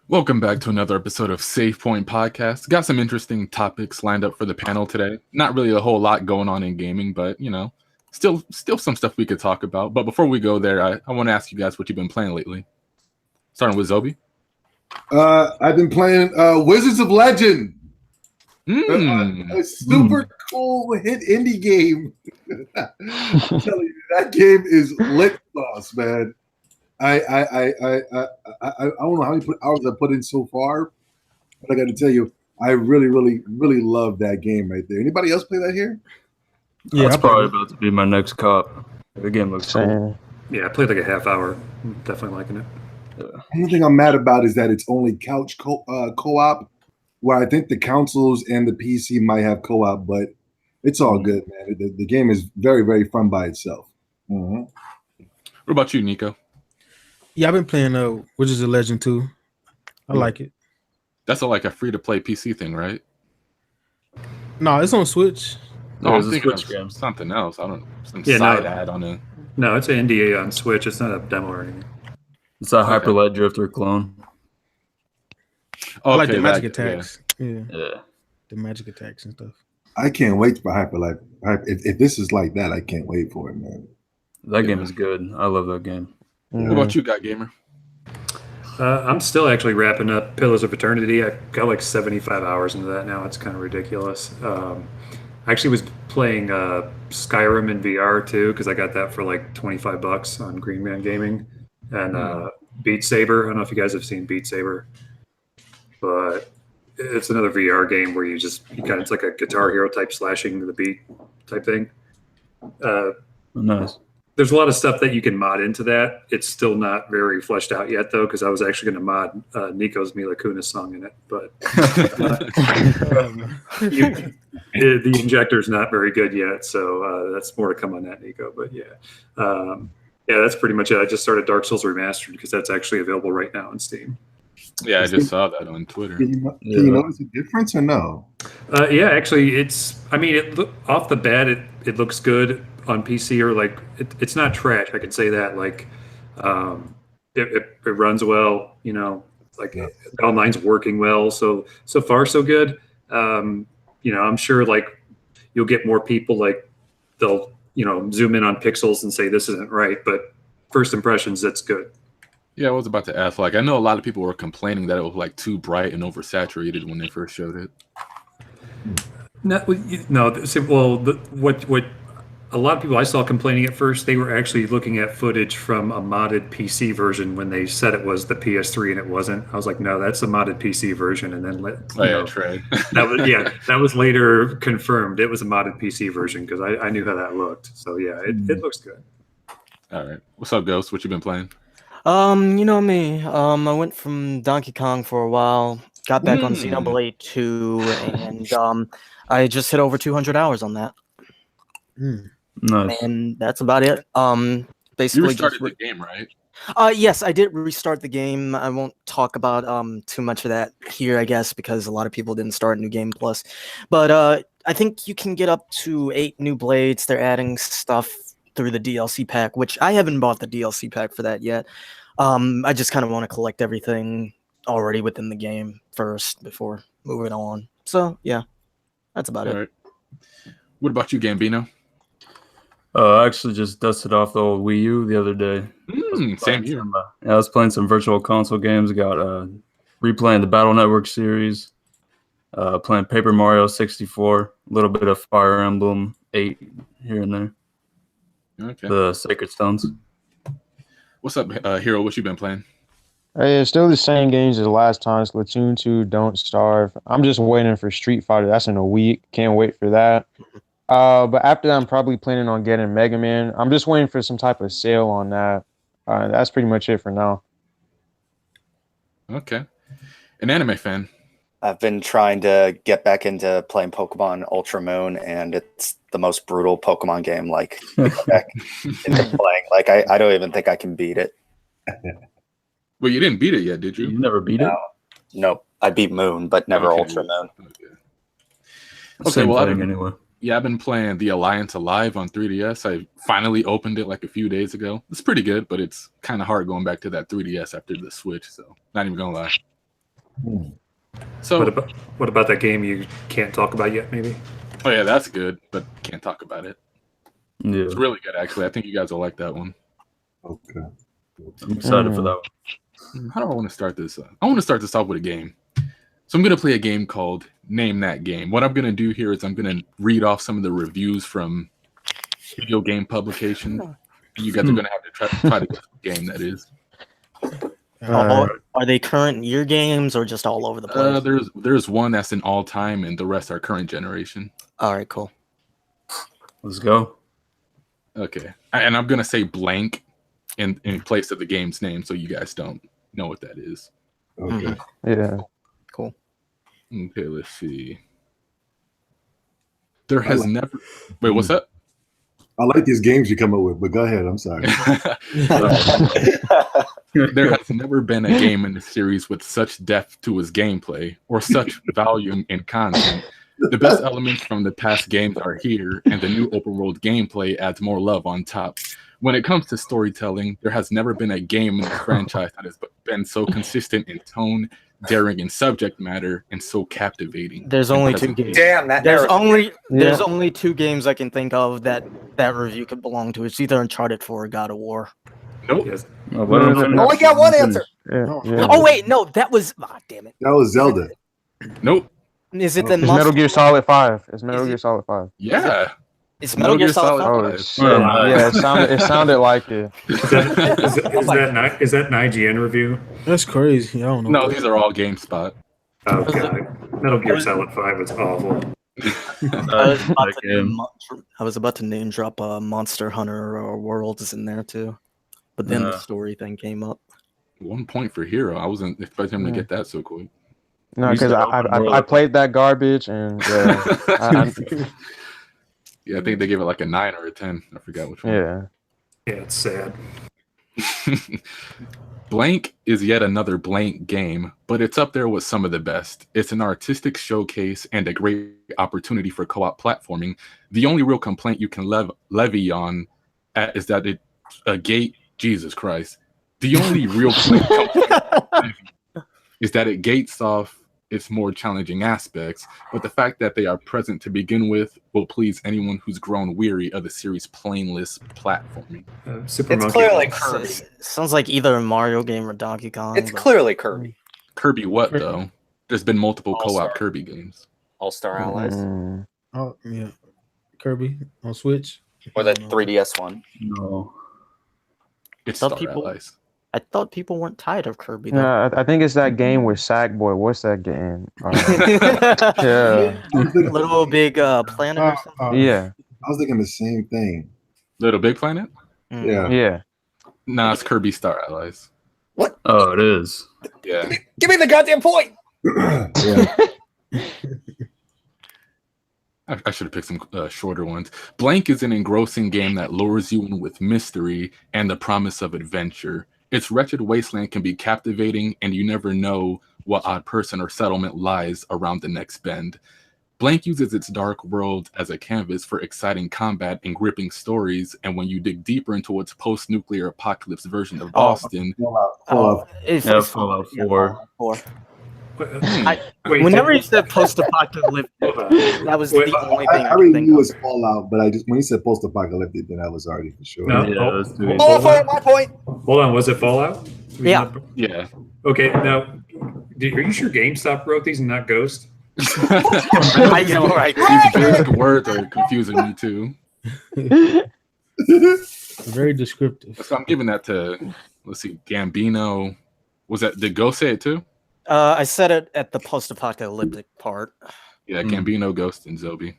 Welcome back to another episode of Save Point Podcast. Got some interesting topics lined up for the panel today. Not really a whole lot going on in gaming, but still some stuff we could talk about. But before we go there, I want to ask you guys what you've been playing lately. Starting with Zobi. I've been playing Wizards of Legend. A super cool hit indie game. I'm telling you, that game is lit sauce, man. I don't know how many hours I put in so far, but I got to tell you, I really, really, really love that game right there. Anybody else play that here? Yeah, it's probably about to be my next cop. The game looks cool. Yeah, I played like a half hour. Definitely liking it. The only thing I'm mad about is that it's only couch co-op, where I think the consoles and the PC might have co-op, but it's all good, man. The game is very, very fun by itself. What about you, Nico? Yeah, I've been playing Wizards of Legend 2. I like it. That's like a free-to-play PC thing, right? No, it's on Switch. No, I'm thinking of something else. I don't know. Some side ad on it. No, it's an NDA on Switch. It's not a demo or anything. It's a Hyperlight Drifter clone. Oh, I like the magic attacks. Yeah. The magic attacks and stuff. I can't wait for Hyperlight. If this is like that, I can't wait for it, man. That game is good. I love that game. What about you, God Gamer? I'm still actually wrapping up Pillars of Eternity. I've got like 75 hours into that now. It's kind of ridiculous. I actually was playing Skyrim in VR too, because I got that for like $25 on Green Man Gaming. And Beat Saber. I don't know if you guys have seen Beat Saber, but it's another VR game where it's like a Guitar Hero type slashing to the beat type thing. Nice. There's a lot of stuff that you can mod into that. It's still not very fleshed out yet, though, because I was actually going to mod Nico's Mila Kunis song in it. But the injector's not very good yet, so that's more to come on that, Nico. But yeah, that's pretty much it. I just started Dark Souls Remastered because that's actually available right now on Steam. Yeah, I just saw that on Twitter. Can you notice a difference or no? Yeah, actually, off the bat, it looks good on PC, or like it's not trash. I can say that. Like, it runs well. The online's working well. So far so good. I'm sure like you'll get more people like they'll zoom in on pixels and say this isn't right, but first impressions, that's good. Yeah, I was about to ask. Like, I know a lot of people were complaining that it was like too bright and oversaturated when they first showed it. What a lot of people I saw complaining at first, they were actually looking at footage from a modded PC version when they said it was the PS3 and it wasn't. I was like, no, that's a modded PC version. And then that was later confirmed. It was a modded PC version because I knew how that looked. So yeah, it looks good. All right. What's up, Ghost? What you been playing? You know me. I went from Donkey Kong for a while, got back on Xenoblade 2, and I just hit over 200 hours on that. Nice. And that's about it. Basically, you restarted the game, right? Yes, I did restart the game. I won't talk about too much of that here, I guess, because a lot of people didn't start New Game Plus. But I think you can get up to 8 new blades. They're adding stuff through the DLC pack, which I haven't bought the DLC pack for that yet. I just kind of want to collect everything already within the game first before moving on. So yeah, that's about it. Right. What about you, Gambino? I actually just dusted off the old Wii U the other day. Same here. I was playing some virtual console games. Got replaying the Battle Network series, playing Paper Mario 64, a little bit of Fire Emblem 8 here and there. Okay. The Sacred Stones. What's up, Hero? What you been playing? Hey, it's still the same games as last time. Splatoon 2, Don't Starve. I'm just waiting for Street Fighter. That's in a week. Can't wait for that. But after that, I'm probably planning on getting Mega Man. I'm just waiting for some type of sale on that. That's pretty much it for now. Okay. An anime fan. I've been trying to get back into playing Pokemon Ultra Moon, and it's the most brutal Pokemon game. Like, back into playing. Like, I don't even think I can beat it. Well, you didn't beat it yet, did you? You never beat it? Nope. I beat Moon, but never Ultra Moon. Okay, well, anyway. Yeah, I've been playing The Alliance Alive on 3DS. I finally opened it like a few days ago. It's pretty good, but it's kind of hard going back to that 3DS after the Switch, so not even gonna lie. So, What about that game you can't talk about yet? Maybe. oh yeah, that's good, but can't talk about it. Yeah, It's really good, actually. I think you guys will like that one. Okay. I'm excited for that one. How do I want to start this? I want to start this off with a game. So I'm going to play a game called Name That Game. What I'm going to do here is I'm going to read off some of the reviews from video game publications. And you guys are going to have to try to guess what game that is. Are they current year games or just all over the place? There's one that's an all-time, and the rest are current generation. All right, cool. Let's go. Okay. And I'm going to say blank in place of the game's name so you guys don't know what that is. Okay. Yeah. Cool. Okay, let's see. There has never... Wait, what's that? I like these games you come up with, but go ahead. I'm sorry. There has never been a game in the series with such depth to its gameplay or such volume in content. The best elements from the past games are here, and the new open world gameplay adds more love on top. When it comes to storytelling, there has never been a game in the franchise that has been so consistent in tone, daring in subject matter, and so captivating. There's only two games. Damn, that There's narrative. only two games I can think of that review could belong to. It's either Uncharted 4 or God of War. Nope. Yes. Oh, what is it? Only got one answer. Yeah. Oh wait, no, that was damn it. That was Zelda. Nope. Is it the It's Metal Gear Solid 5. It's Metal Is Gear it- Solid 5. Yeah. It's Metal Gear Solid 5? Oh 5. shit! Oh, nice. Yeah, it sounded like it. Is that an IGN review? That's crazy. I don't know. No, these are all GameSpot. Oh god, Metal Gear Solid 5 is awful. I was about to name drop Monster Hunter or Worlds in there too, but then the story thing came up. 1 point for Hero. I wasn't expecting him to get that so quick. No, You because said I played that garbage and Yeah, I think they gave it like a 9 or a 10. I forgot which one. yeah. Yeah, it's sad. Blank is yet another blank game, but it's up there with some of the best. It's an artistic showcase and a great opportunity for co-op platforming. The only real complaint you can levy on is that it's a gate. Jesus Christ. The only real complaint is that it gates off its more challenging aspects, but the fact that they are present to begin with will please anyone who's grown weary of the series' plainless platforming. Super It's Monkey clearly Ball. Kirby. Sounds like either a Mario game or Donkey Kong. It's but- clearly Kirby. Kirby what, though? There's been multiple All-Star. co-op Kirby games. All-Star Allies. Mm. Oh yeah, Kirby on Switch. Or the 3DS one. No. It's Some Star people- Allies. I thought people weren't tired of Kirby. Though. No, I think it's that game with Sackboy. What's that game? Yeah. Little Big Planet or something. Yeah. I was thinking the same thing. Little Big Planet? Mm. Yeah. Yeah. Nah, it's Kirby Star Allies. Oh, it is. Yeah. Give me the goddamn point. Yeah. I should have picked some shorter ones. Blank is an engrossing game that lures you in with mystery and the promise of adventure. Its wretched wasteland can be captivating, and you never know what odd person or settlement lies around the next bend. Blank uses its dark world as a canvas for exciting combat and gripping stories, and when you dig deeper into its post-nuclear apocalypse version of Boston, Fallout. Yeah, Fallout 4. Wait, Whenever you said post-apocalyptic, that was Wait, the only I thing I already could think knew it of. was Fallout, but I just when he said post-apocalyptic, then I was already for sure. No. Yeah, Oh. those two. Oh, for my point. Hold on, was it Fallout? Yeah. yeah. Okay, now, are you sure GameStop wrote these and not Ghost? I know, right? These basic words are confusing me too. Very descriptive. So I'm giving that to, let's see, Gambino. Was that, did Ghost say it too? I said it at the post-apocalyptic part. Yeah, Gambino, Ghost, and Zobi.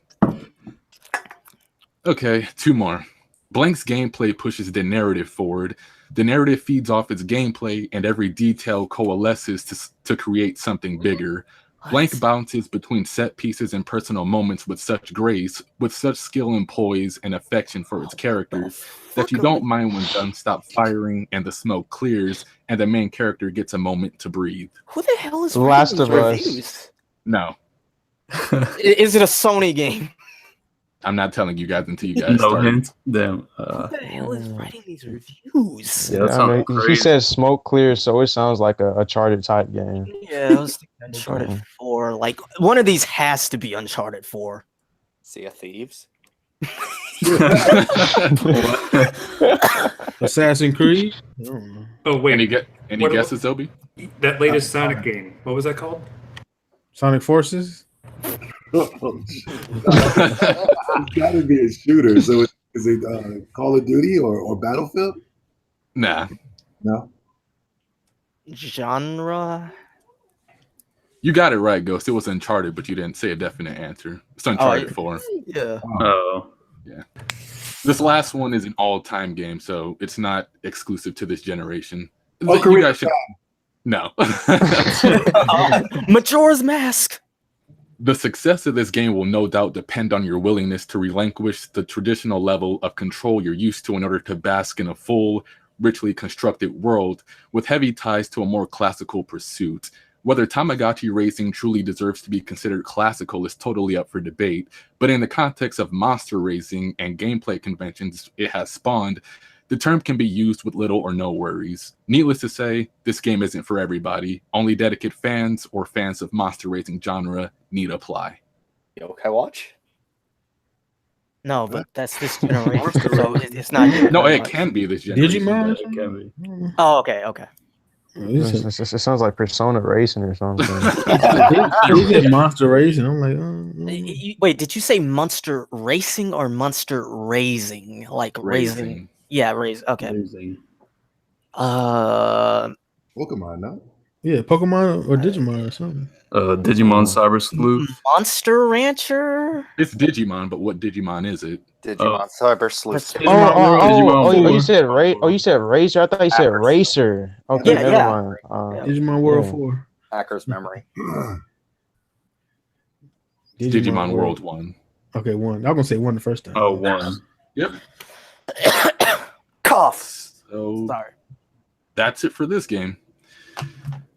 Okay, 2 more. Blank's gameplay pushes the narrative forward. The narrative feeds off its gameplay, and every detail coalesces to create something bigger. Blank bounces between set pieces and personal moments with such grace, with such skill and poise and affection for its characters, that you don't mind when guns stop firing and the smoke clears, and the main character gets a moment to breathe. Who the hell is Last writing of these Us. reviews? No. Is it a Sony game? I'm not telling you guys until you guys No start. hint. Damn. Who the hell is writing these reviews? Yeah, that I sounds mean, he crazy. says smoke clear, so it sounds like a Uncharted type game. Yeah, I was thinking Uncharted 4. Like, one of these has to be Uncharted 4. Sea of Thieves. Assassin's Creed. I don't know. Oh wait, Any What- guesses, Obi? that latest Sonic game. What was that called? Sonic Forces. It's got to be a shooter. So is it Call of Duty or Battlefield? Nah. No. Genre? You got it right, Ghost. It was Uncharted, but you didn't say a definite answer. It's Uncharted 4. Yeah. Oh. This last one is an all-time game, so it's not exclusive to this generation. Oh, You guys should... No. Majora's Mask. The success of this game will no doubt depend on your willingness to relinquish the traditional level of control you're used to in order to bask in a full, richly constructed world with heavy ties to a more classical pursuit. Whether Tamagotchi racing truly deserves to be considered classical is totally up for debate, but in the context of monster racing and gameplay conventions it has spawned, the term can be used with little or no worries. Needless to say, this game isn't for everybody. Only dedicated fans or fans of monster racing genre need apply. Yokai Watch. No, but that's this generation, so it's not. No, it can be this generation. Digimon? It can be. Oh, okay, okay. It sounds like Persona Racing or something. Is it Monster Racing? I'm like, Wait, did you say Monster Racing or Monster Raising? Like raising? Yeah, raise. Okay. Amazing. Pokemon, no? yeah, Pokemon or Digimon or something. Digimon Cyber Sleuth. Monster Rancher. It's Digimon, but what Digimon is it? Digimon Cyber Sleuth. You said you said Racer. I thought you said Hackers. Racer. Okay, Yeah, never yeah. mind. Digimon World yeah. 4. Hacker's memory. Digimon World 1. Okay, 1. I was gonna say 1 the first time. Oh, 1. Yep. Cough. So Sorry. that's it for this game.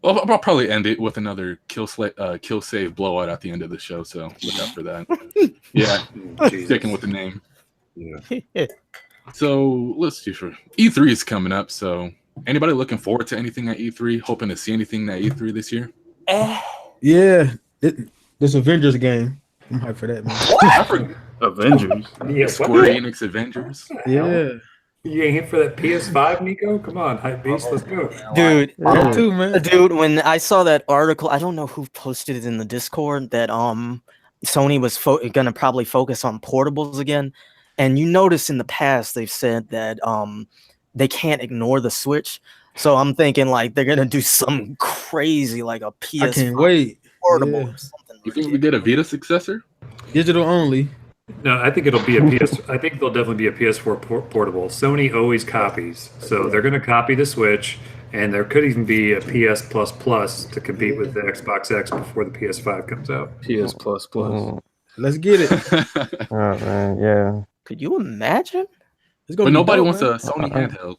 Well, I'll probably end it with another kill save blowout at the end of the show, so look out for that. Yeah, sticking with the name. Yeah. So let's see. E3 is coming up, so anybody looking forward to anything at E3? Hoping to see anything at E3 this year? Yeah, this Avengers game. I'm hyped for that, man. Avengers. Yeah, Square Enix Avengers. Yeah, You ain't hit for that PS5, Nico? Come on, hype beast, let's go. Dude, me too, man. dude, when I saw that article, I don't know who posted it in the Discord that Sony was gonna probably focus on portables again. And you notice in the past they've said that they can't ignore the Switch. So I'm thinking like they're gonna do something crazy like a PS I can't wait. portable Yeah. or something. You think we get a Vita successor? Digital only. No, I think it'll be a PS. I think there'll definitely be a PS4 portable. Sony always copies, so they're going to copy the Switch, and there could even be a PS Plus Plus to compete with the Xbox X before the PS5 comes out. PS Plus Plus. Let's get it. Oh man, yeah. Could you imagine? It's gonna But be nobody dope, wants man. a Sony handheld.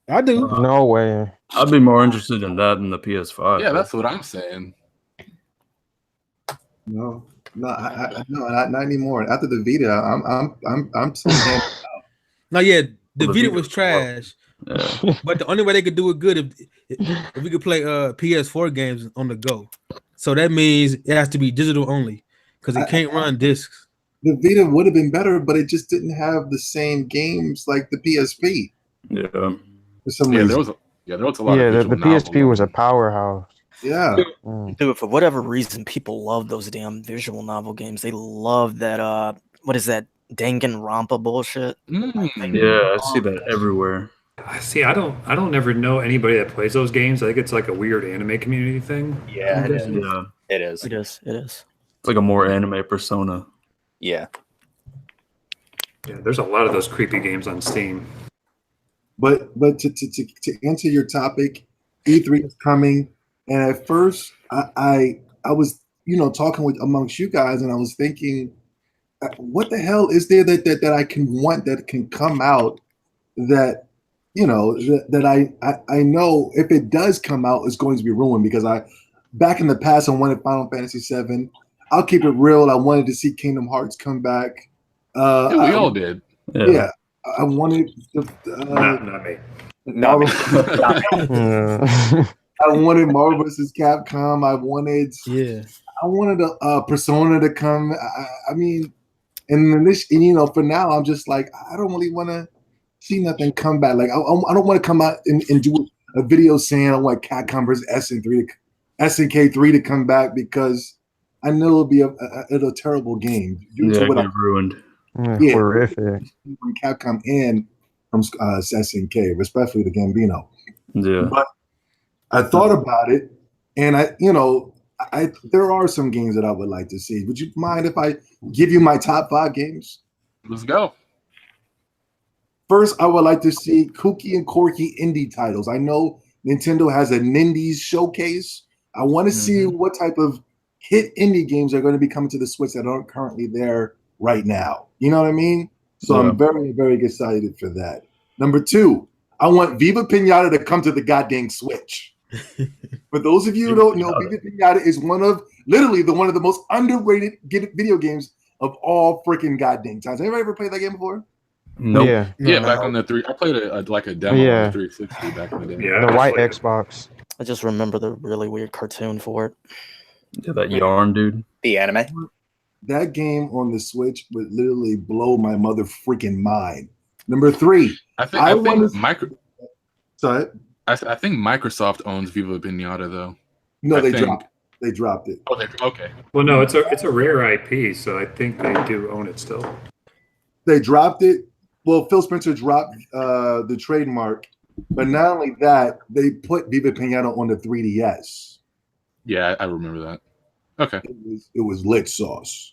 I do. No way. I'd be more interested in that than the PS5. Yeah, that's what I'm saying. No, not anymore. After the Vita, I'm saying No, yeah, the Well, the Vita Vita was trash, Yeah. but the only way they could do it good if we could play PS4 games on the go. So that means it has to be digital only because it can't run discs. the Vita would have been better, but it just didn't have the same games like the PSP Yeah. for some Yeah, reason. there was a lot. Yeah, of the PSP was a powerhouse. Yeah. Dude, for whatever reason, people love those damn visual novel games. They love that what is that Danganronpa bullshit? Yeah, I see that everywhere. See, I don't ever know anybody that plays those games. I think it's like a weird anime community thing. Yeah, it is. Yeah. It is. It is. It is. It's like a more anime persona. Yeah. Yeah, there's a lot of those creepy games on Steam. But to answer your topic, E3 is coming, and at first I was talking with amongst you guys, and I was thinking, what the hell is there that I can want that can come out that that I know if it does come out is going to be ruined, because back in the past I wanted Final Fantasy VII. I'll keep it real. I wanted to see Kingdom Hearts come back. Yeah, we all did. Yeah, I wanted Not me. Not me. I wanted Marvel vs. Capcom. I wanted a Persona to come. I mean, and for now, I'm just like, I don't really want to see nothing come back. Like, I don't want to come out and do a video saying I want Capcom vs. SNK3 to come back because I know it'll be a terrible game. Ruined. Horrific. From Capcom and from SNK, especially the Gambino. Yeah. But I thought about it, and there are some games that I would like to see. Would you mind if I give you my top 5 games? Let's go. First, I would like to see kooky and quirky indie titles. I know Nintendo has a Nindies showcase. I want to see what type of hit indie games are going to be coming to the Switch that aren't currently there right now. You know what I mean? So I'm very, very excited for that. Number 2, I want Viva Pinata to come to the goddamn Switch. For those of you who don't know, Viva Pinata is one of the most underrated video games of all freaking goddamn times. Anybody ever played that game before? Nope. Yeah, back on the 3. I played like a demo on the 360 back in the day. Yeah, The white Xbox. I just remember the really weird cartoon for it. Yeah, that yarn dude. The anime. That game on the Switch would literally blow my mother freaking mind. Number 3, I think Microsoft owns Viva Pinata though. No, they dropped it. Oh, okay. Well, no, it's a rare IP, so I think they do own it still. They dropped it. Well, Phil Spencer dropped the trademark, but not only that, they put Viva Pinata on the 3DS. Yeah, I remember that. Okay. It was lit sauce.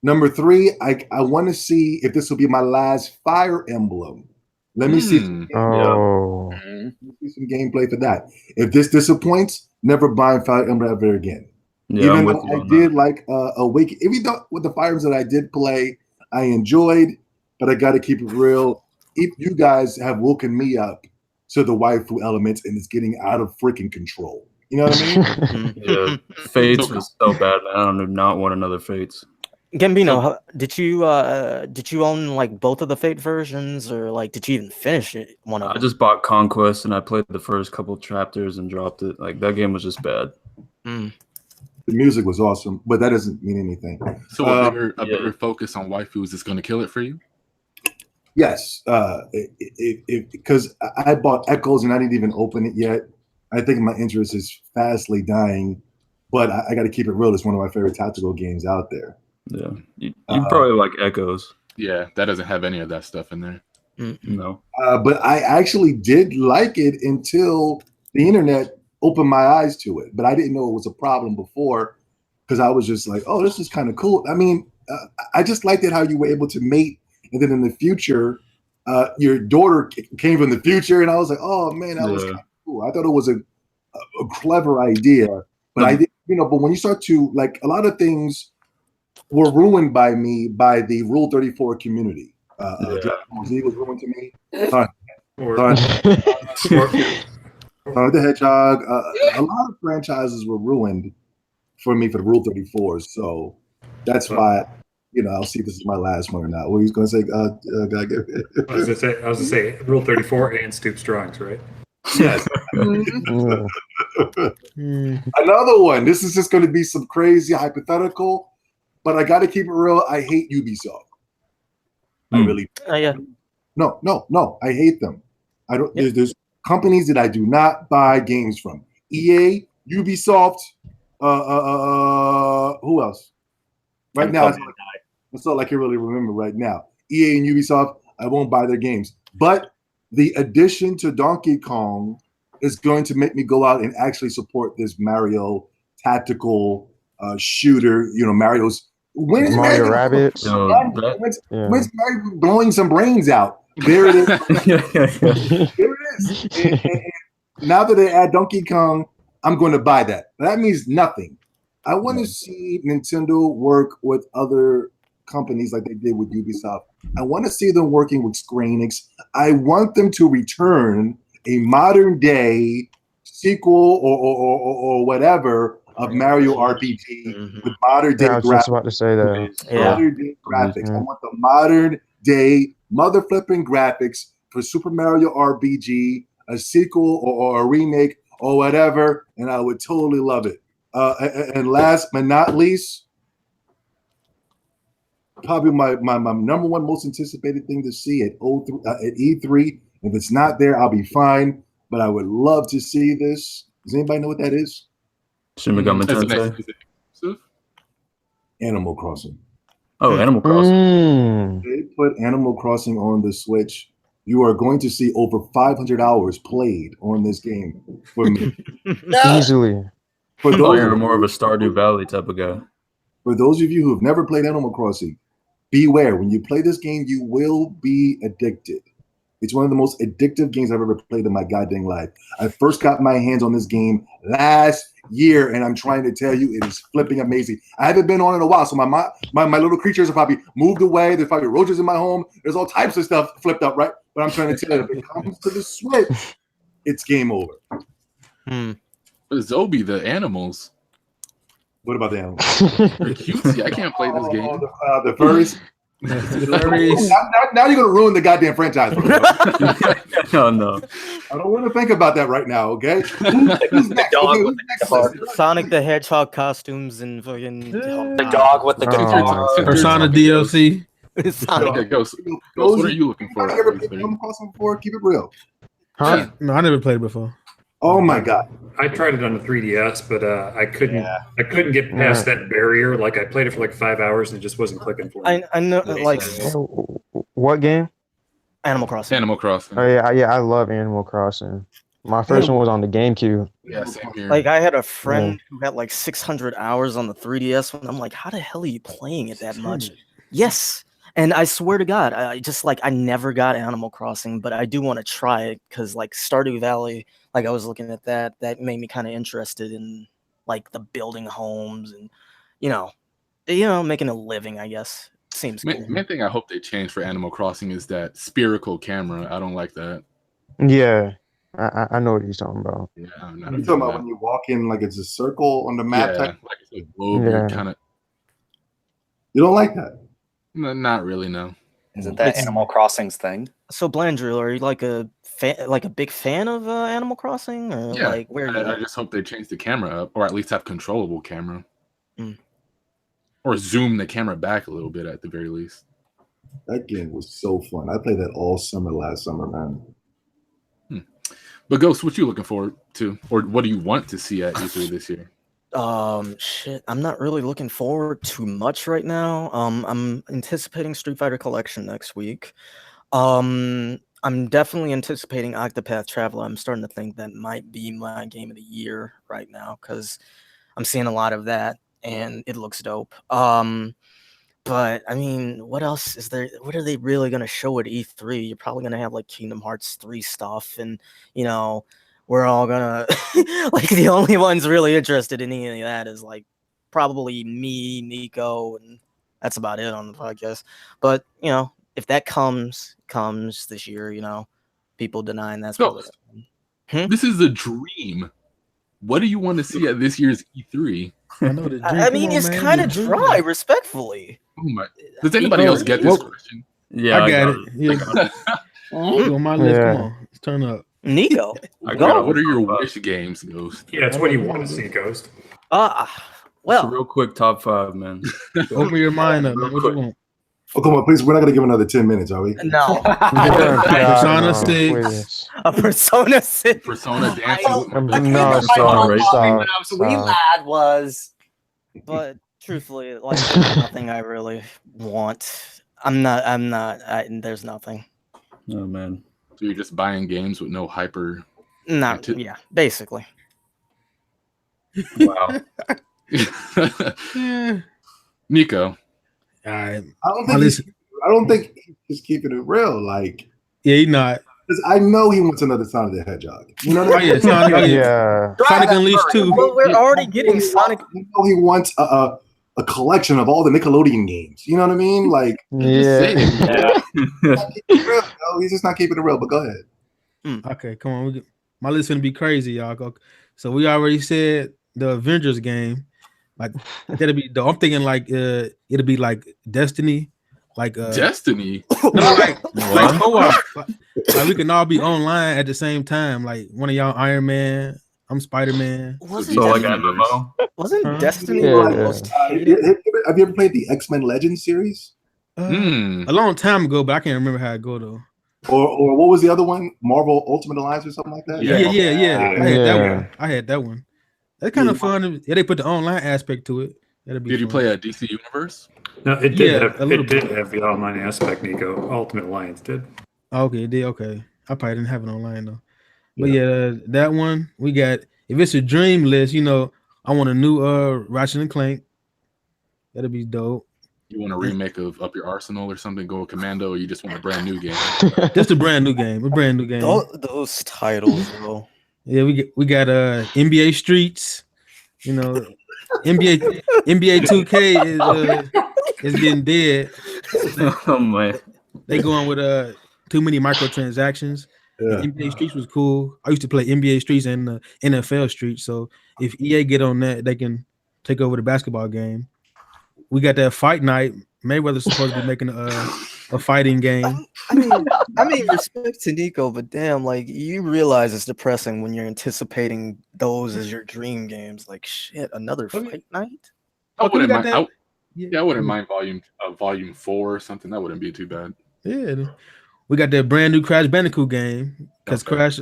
Number 3, I want to see if this will be my last Fire Emblem. Let me see. Some gameplay for that. If this disappoints, never buying Fire Emblem ever again. Yeah, even though I did like Awaken. Even though with the Fire Emblems that I did play, I enjoyed, but I got to keep it real. If you guys have woken me up to the waifu elements and it's getting out of freaking control. You know what I mean? Yeah, Fates was so bad. I do not want another Fates. Gambino, did you own like both of the Fate versions, or like did you even finish it? One of them? I just bought Conquest and I played the first couple chapters and dropped it. Like that game was just bad. The music was awesome, but that doesn't mean anything. So a bigger focus on waifus is going to kill it for you? Yes, because I bought Echoes and I didn't even open it yet. I think my interest is fastly dying, but I got to keep it real. It's one of my favorite tactical games out there. Yeah, you probably like Echoes. Yeah, that doesn't have any of that stuff in there. No, but I actually did like it until the internet opened my eyes to it. But I didn't know it was a problem before because I was just like, oh, this is kind of cool. I mean, I just liked it how you were able to mate, and then in the future, your daughter came from the future, and I was like, oh man, that was kind of cool. I thought it was a clever idea, but I did, But when you start to like, a lot of things were ruined by me by the Rule 34 community. Dragon Ball Z was ruined to me. Sonic the Hedgehog. A lot of franchises were ruined for me for the Rule 34. So that's why, I'll see if this is my last one or not. What are you going to say? I was going to say Rule 34 and Stoops drawings, right? Yes. Another one. This is just going to be some crazy hypothetical, but I got to keep it real. I hate Ubisoft. I really. No. I hate them. I don't. There's companies that I do not buy games from. EA, Ubisoft. Who else? Right now, it's not like I can really remember right now. EA and Ubisoft. I won't buy their games, but the addition to Donkey Kong is going to make me go out and actually support this Mario tactical shooter. Mario's when's Mario Mario Rabbids. When's Mario blowing some brains out? There it is. There it is. And now that they add Donkey Kong, I'm going to buy that. That means nothing. I want to see Nintendo work with other companies like they did with Ubisoft. I want to see them working with Square Enix. I want them to return a modern day sequel or whatever of Mario RPG with modern day Yeah, I was just about to say that. modern day graphics. I want the modern day mother flipping graphics for Super Mario RPG, a sequel or a remake or whatever, and I would totally love it. And last but not least, probably my number one most anticipated thing to see at E3. If it's not there, I'll be fine. But I would love to see this. Does anybody know what that is? Shin Megami Tensei. Animal Crossing. Oh, Animal Crossing. They put Animal Crossing on the Switch. You are going to see over 500 hours played on this game for me. Easily. For Oh, those, you're more of a Stardew Valley type of guy. for those of you who have never played Animal Crossing, beware. When you play this game, you will be addicted. It's one of the most addictive games I've ever played in my goddamn life. I first got my hands on this game last year, and I'm trying to tell you, it is flipping amazing. I haven't been on it in a while, so my little creatures have probably moved away. There's probably roaches in my home. There's all types of stuff flipped up, right? But I'm trying to tell you, if it comes to the Switch, it's game over. Zobi, the animals. What about the animals? They're cutesy. I can't play this game. The furries. Now you're gonna ruin the goddamn franchise for me. Oh no, I don't want to think about that right now. Okay, who's next? Who's next? Sonic the Hedgehog costumes and fucking The dog with the guitar. Persona DLC. Sonic. Okay, Ghost, what are you looking for? Have you ever played Animal Crossing before? Keep it real. Huh? No, I never played it before. Oh my god. I tried it on the 3DS, but I couldn't get past that barrier. Like I played it for like 5 hours and it just wasn't clicking for me. I know, like What game? Animal Crossing. Animal Crossing. Oh yeah, I love Animal Crossing. My first one was on the GameCube. Yeah, same here. Like I had a friend who had like 600 hours on the 3DS one. I'm like, how the hell are you playing it that much? Yes. And I swear to God, I never got Animal Crossing, but I do want to try it because like Stardew Valley, like I was looking at that made me kind of interested in like the building homes and making a living, I guess. Seems cool. Main thing I hope they change for Animal Crossing is that spherical camera. I don't like that. Yeah, I know what he's talking about. Yeah, I'm You're talking about when you walk in like it's a circle on the map. Yeah, Type? like it's a globe. Kind of. You don't like that? No, not really. No. Isn't that Animal Crossing's thing? So Blandrew, are you like a big fan of Animal Crossing, or Yeah, like where? I just hope they change the camera up, or at least have controllable camera, or zoom the camera back a little bit at the very least. That game was so fun. I played that all summer last summer, man. But Ghost, what you looking forward to, or what do you want to see at E3 this year? Shit, I'm not really looking forward to much right now. I'm anticipating Street Fighter Collection next week. I'm definitely anticipating Octopath Traveler. I'm starting to think that might be my game of the year right now because I'm seeing a lot of that and it looks dope. But I mean, what else is there? What are they really gonna show at E3? You're probably gonna have like Kingdom Hearts 3 stuff, and we're all gonna like the only ones really interested in any of that is like probably me, Nico, and that's about it on the podcast. But if that comes this year, people denying that's Ghost. This is a dream. What do you want to see at this year's E3? I mean, it's kind of dry, respectfully. Oh my! Does anybody else get this question? Yeah, I got it. Yeah. On my list. Come on, let's turn up. Nico, What are your wish games, Ghost? Yeah, it's what you want to see, Ghost. Well, real quick top 5, man. Open your mind up, man. What you want? Oh, come on, please. We're not going to give another 10 minutes, are we? No. Persona 6. A Persona 6. Persona dancing. No, lad was. But truthfully, like, there's nothing I really want. There's nothing. Oh, man. So you're just buying games with no hyper. Yeah, basically. Wow. Nico. I don't think he's keeping it real. Like, yeah, he's not. Because I know he wants another Sonic the Hedgehog. You know what I mean? Sonic Unleashed 2. Well, we're already getting Sonic. You know he wants a collection of all the Nickelodeon games. You know what I mean? Like, yeah. He's just not keeping it real. But go ahead. Okay, come on. My list gonna be crazy, y'all. So we already said the Avengers game. Like that'll be dope. I'm thinking like it'll be like Destiny, like Destiny. no, like co-op. Like we can all be online at the same time. Like one of y'all Iron Man, I'm Spider-Man. Wasn't So like Destiny, MMO. wasn't Huh? Destiny Yeah, like yeah. most Have hated? you ever played the X-Men Legends series? A long time ago, but I can't remember how it go though. Or what was the other one? Marvel Ultimate Alliance or something like that? Yeah. I had that Yeah. one. I had that one. That's kind of fun. Yeah, they put the online aspect to it. That'd be Did you fun. play a DC Universe? No, it did Yeah, have a little it did have the online aspect, Nico. Ultimate Alliance did. Okay, it did. Okay. I probably didn't have it online though. But yeah, that one we got. If it's a dream list, I want a new Ratchet and Clank. That'd be dope. You want a remake of Up Your Arsenal or something? Go Commando, or you just want a brand new game? Just a brand new game. A brand new game. Those titles, though. Yeah, we got NBA Streets. NBA 2K is getting dead. Oh man. They going with too many microtransactions. Yeah. NBA Streets was cool. I used to play NBA Streets and NFL Streets. So if EA get on that, they can take over the basketball game. We got that fight night. Mayweather's supposed to be making a fighting game. I mean, respect to Nico, but damn, like you realize it's depressing when you're anticipating those as your dream games. Like shit, another fight night. I Okay, we wouldn't got mind. that. I wouldn't mind volume 4 or something. That wouldn't be too bad. Yeah, we got that brand new Crash Bandicoot game because Crash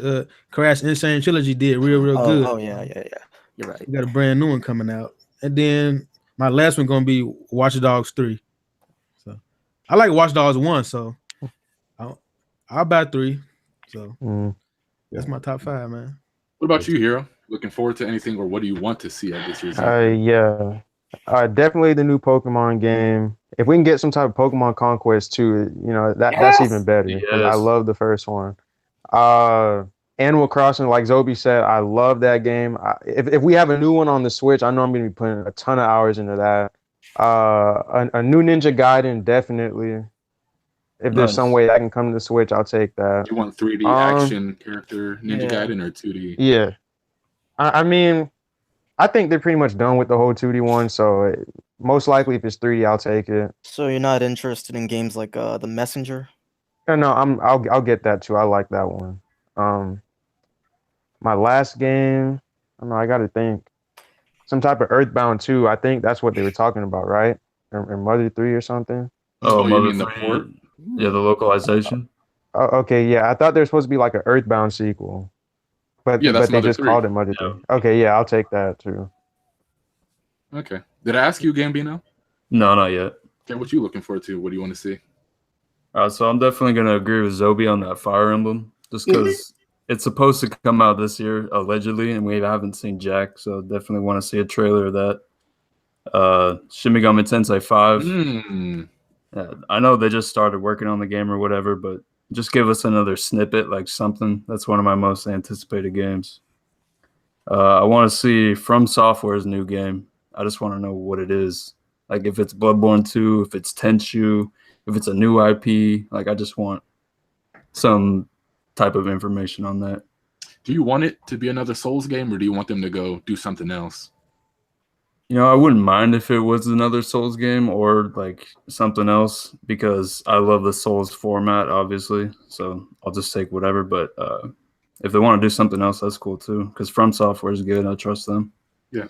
Insane Trilogy did real good. Oh yeah. You're right. We got a brand new one coming out, and then my last one gonna be Watch Dogs 3. So I like Watch Dogs 1, so I'll buy 3. So that's my top 5, man. What about you, Hero? Looking forward to anything, or what do you want to see at this year's? Yeah. Definitely the new Pokemon game. If we can get some type of Pokemon Conquest too, that's even better. Because I love the first one. Animal Crossing, like Zobi said, I love that game. If we have a new one on the Switch, I know I'm going to be putting a ton of hours into that. A new Ninja Gaiden, definitely. If there's some way I can come to the Switch, I'll take that. Do you want 3D action character Ninja Gaiden or 2D? Yeah. I mean, I think they're pretty much done with the whole 2D one, so most likely if it's 3D, I'll take it. So you're not interested in games like The Messenger? No, I'll get that too. I like that one. My last game, I don't know, I got to think. Some type of Earthbound 2. I think that's what they were talking about, right? Or Mother 3 or something. Oh, you Mother mean the 3. port? Yeah, the localization. Oh, okay, yeah. I thought there was supposed to be like an Earthbound sequel. But Yeah, that's they Mother just 3. called it Mother 3. Okay, yeah, I'll take that too. Okay. Did I ask you, Gambino? No, not yet. Okay, what you looking forward to? What do you want to see? So I'm definitely going to agree with Zobi on that Fire Emblem, just because it's supposed to come out this year, allegedly, and we haven't seen Jack, so definitely want to see a trailer of that. Shin Megami Tensei 5. I know they just started working on the game or whatever, but just give us another snippet, like something. That's one of my most anticipated games. I want to see From Software's new game. I just want to know what it is. Like if it's Bloodborne 2, if it's Tenchu, if it's a new IP. Like I just want some type of information on that. Do you want it to be another Souls game, or do you want them to go do something else? I wouldn't mind if it was another Souls game or like something else, because I love the Souls format, obviously. So I'll just take whatever. But if they want to do something else, that's cool too. Because From Software is good. I trust them. Yeah.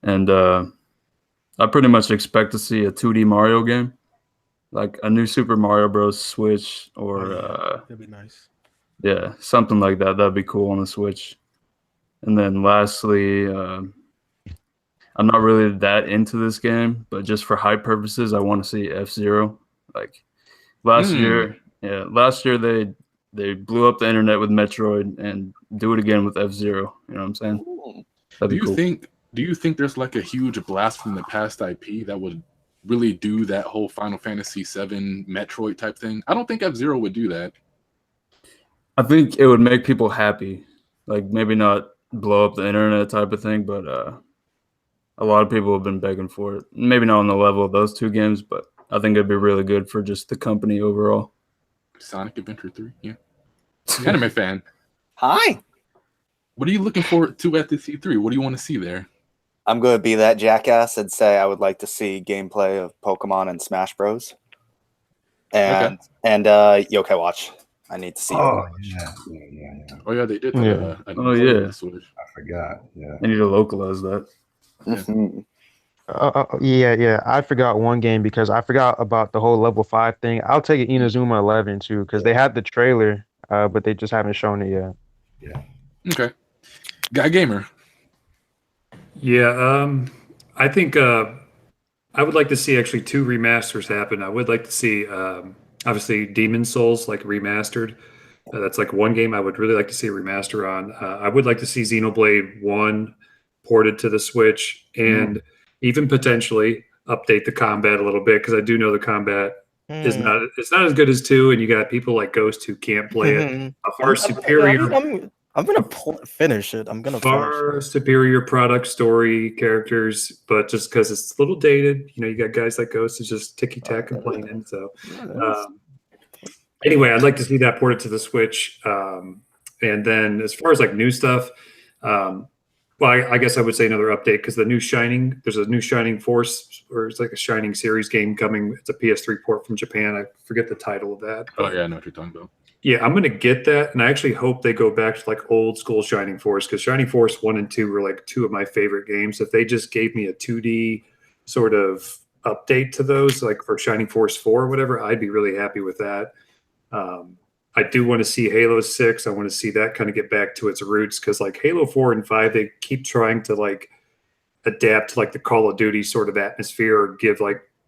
And I pretty much expect to see a 2D Mario game, like a new Super Mario Bros. Switch or that'd be nice. Yeah, something like that. That'd be cool on the Switch. And then lastly, I'm not really that into this game, but just for hype purposes, I want to see F-Zero. Like last year they blew up the internet with Metroid, and do it again with F-Zero. You know what I'm saying? That'd be cool. Do you think there's like a huge blast from the past IP that would really do that whole Final Fantasy VII Metroid type thing? I don't think F-Zero would do that. I think it would make people happy. Like maybe not blow up the internet type of thing, but a lot of people have been begging for it. Maybe not on the level of those two games, but I think it'd be really good for just the company overall. Sonic Adventure 3, yeah. Anime fan. Hi. What are you looking forward to at the C3? What do you want to see there? I'm going to be that jackass and say I would like to see gameplay of Pokemon and Smash Bros. And Yokai Watch. I need to see Yokai Watch. Yeah. Oh yeah, they did. Yeah. Yeah. Switch. I forgot. Yeah. I need to localize that. Mhm. Yeah. I forgot one game because I forgot about the whole level 5 thing. I'll take it Inazuma 11 too because they had the trailer, but they just haven't shown it yet. Yeah. Okay. Guy Gamer. Yeah, I think I would like to see actually 2 remasters happen. I would like to see obviously Demon Souls like remastered. That's like one game I would really like to see a remaster on. I would like to see Xenoblade 1 ported to the Switch and even potentially update the combat a little bit because I do know the combat is not as good as 2, and you got people like Ghost who can't play it. A far superior. I'm gonna finish it. I'm gonna Far superior product, story, characters, but just because it's a little dated, you got guys like Ghost who's just ticky tack complaining. So, anyway, I'd like to see that ported to the Switch. And then as far as like new stuff, I guess I would say another update because there's a new Shining Force, or it's like a Shining series game coming. It's a PS3 port from Japan. I forget the title of that. Oh yeah, I know what you're talking about. Yeah, I'm gonna get that, and I actually hope they go back to like old school Shining Force because Shining Force 1 and 2 were like 2 of my favorite games. If they just gave me a 2D sort of update to those, like for Shining Force 4 or whatever, I'd be really happy with that. I do want to see Halo 6. I want to see that kind of get back to its roots because like Halo 4 and 5, they keep trying to like adapt to like the Call of Duty sort of atmosphere or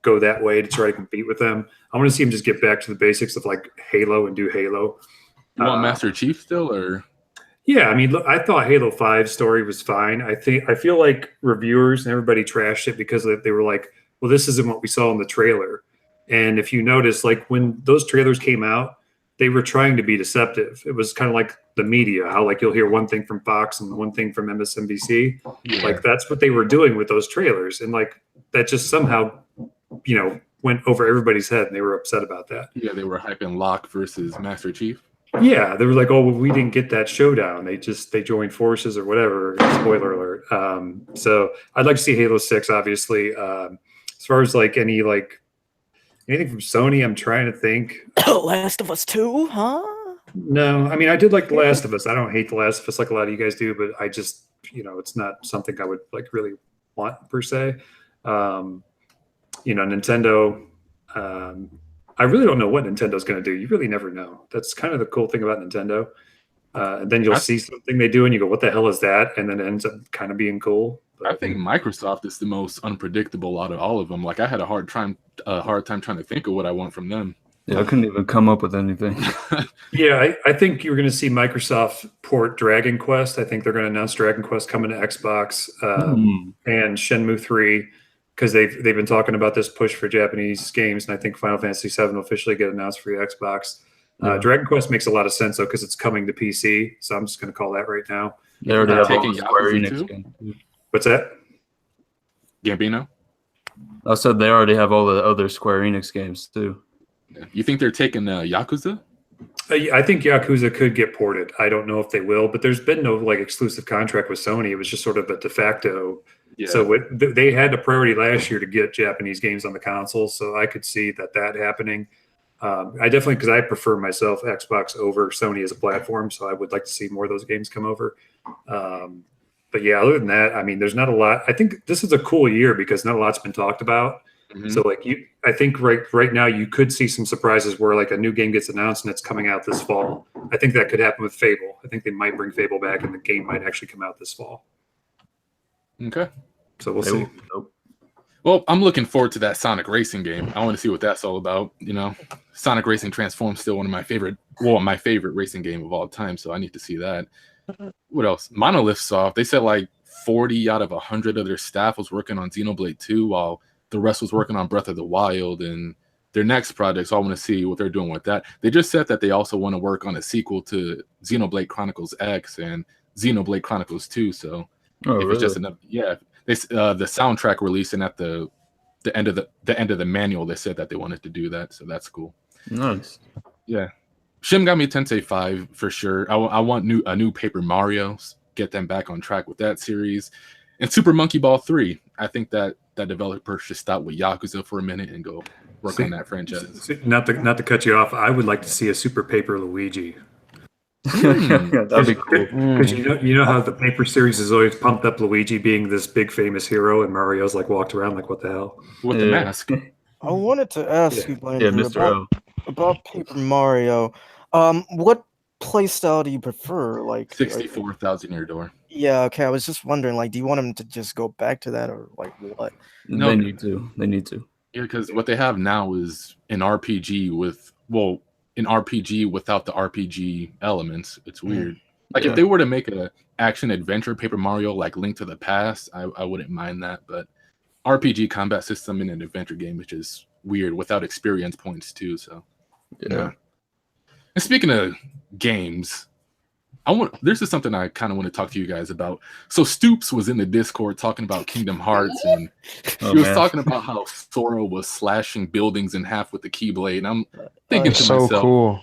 go that way to try to compete with them. I want to see them just get back to the basics of like Halo and do Halo. You want Master Chief still, or? Yeah, I mean, look, I thought Halo 5's story was fine. I feel like reviewers and everybody trashed it because they were like, well, this isn't what we saw in the trailer. And if you notice, like when those trailers came out, they were trying to be deceptive. It was kind of like the media, how like you'll hear one thing from Fox and one thing from MSNBC. Yeah. Like that's what they were doing with those trailers. And like that just somehow went over everybody's head and they were upset about that. Yeah, they were hyping Locke versus Master Chief. Yeah, they were like, oh, well, we didn't get that showdown. They joined forces or whatever. Spoiler alert. So I'd like to see Halo 6, obviously. As far as like anything from Sony, I'm trying to think. Last of Us 2, huh? No, I mean, I did like The Last of Us. I don't hate The Last of Us like a lot of you guys do, but I just, it's not something I would like really want per se. Nintendo, I really don't know what Nintendo's going to do. You really never know. That's kind of the cool thing about Nintendo. And then you'll see something they do and you go, what the hell is that? And then it ends up kind of being cool. I think Microsoft is the most unpredictable out of all of them. Like I had a hard time trying to think of what I want from them. Yeah, I couldn't even come up with anything. Yeah, I think you're going to see Microsoft port Dragon Quest. I think they're going to announce Dragon Quest coming to Xbox and Shenmue 3 because they've been talking about this push for Japanese games, and I think Final Fantasy 7 will officially get announced for the Xbox. Dragon Quest makes a lot of sense though because it's coming to PC, so I'm just going to call that right now. They already have taking all the Square Yakuza Enix too? games. What's that? Gambino? I said they already have all the other Square Enix games too. You think they're taking Yakuza? I think Yakuza could get ported. I don't know if they will, but there's been no like exclusive contract with Sony. It was just sort of a de facto. Yeah. So they had a priority last year to get Japanese games on the console, so I could see that happening. I definitely, because I prefer myself Xbox over Sony as a platform, so I would like to see more of those games come over. But yeah, other than that, I mean, there's not a lot. I think this is a cool year because not a lot's been talked about. Mm-hmm. So like I think right now you could see some surprises where like a new game gets announced and it's coming out this fall. I think that could happen with Fable. I think they might bring Fable back and the game might actually come out this fall. Okay. So we'll see. Well, I'm looking forward to that Sonic Racing game. I want to see what that's all about. Sonic Racing Transforms still one of my favorite racing game of all time. So I need to see that. What else? Monolith Soft. They said like 40 out of 100 of their staff was working on Xenoblade 2 while the rest was working on Breath of the Wild and their next project. So I want to see what they're doing with that. They just said that they also want to work on a sequel to Xenoblade Chronicles X and Xenoblade Chronicles 2. So it's just enough, the soundtrack releasing at the end of the manual, they said that they wanted to do that. So that's cool. Nice. Yeah. Shin Megami Tensei 5 for sure. I want a new Paper Mario get them back on track with that series. And Super Monkey Ball 3, I think that developer should stop with Yakuza for a minute and go work on that franchise. Not to cut you off, I would like to see a Super Paper Luigi. That'd be cool. Because you know how the Paper series is always pumped up Luigi being this big famous hero, and Mario's like walked around like, what the hell? With the mask. I wanted to ask you, Blandrew, Mr. O. about Paper Mario. What play style do you prefer? Like 64,000 Year Door. Yeah, okay. I was just wondering, like, do you want them to just go back to that, or like what? No. They need to. Yeah, because what they have now is an RPG without the RPG elements. It's weird. Like if they were to make a action adventure Paper Mario like Link to the Past, I wouldn't mind that. But RPG combat system in an adventure game is just weird without experience points too. So yeah. And speaking of games, this is something I kind of want to talk to you guys about. So Stoops was in the Discord talking about Kingdom Hearts, and he was talking about how Sora was slashing buildings in half with the Keyblade. And I'm thinking to myself, so cool.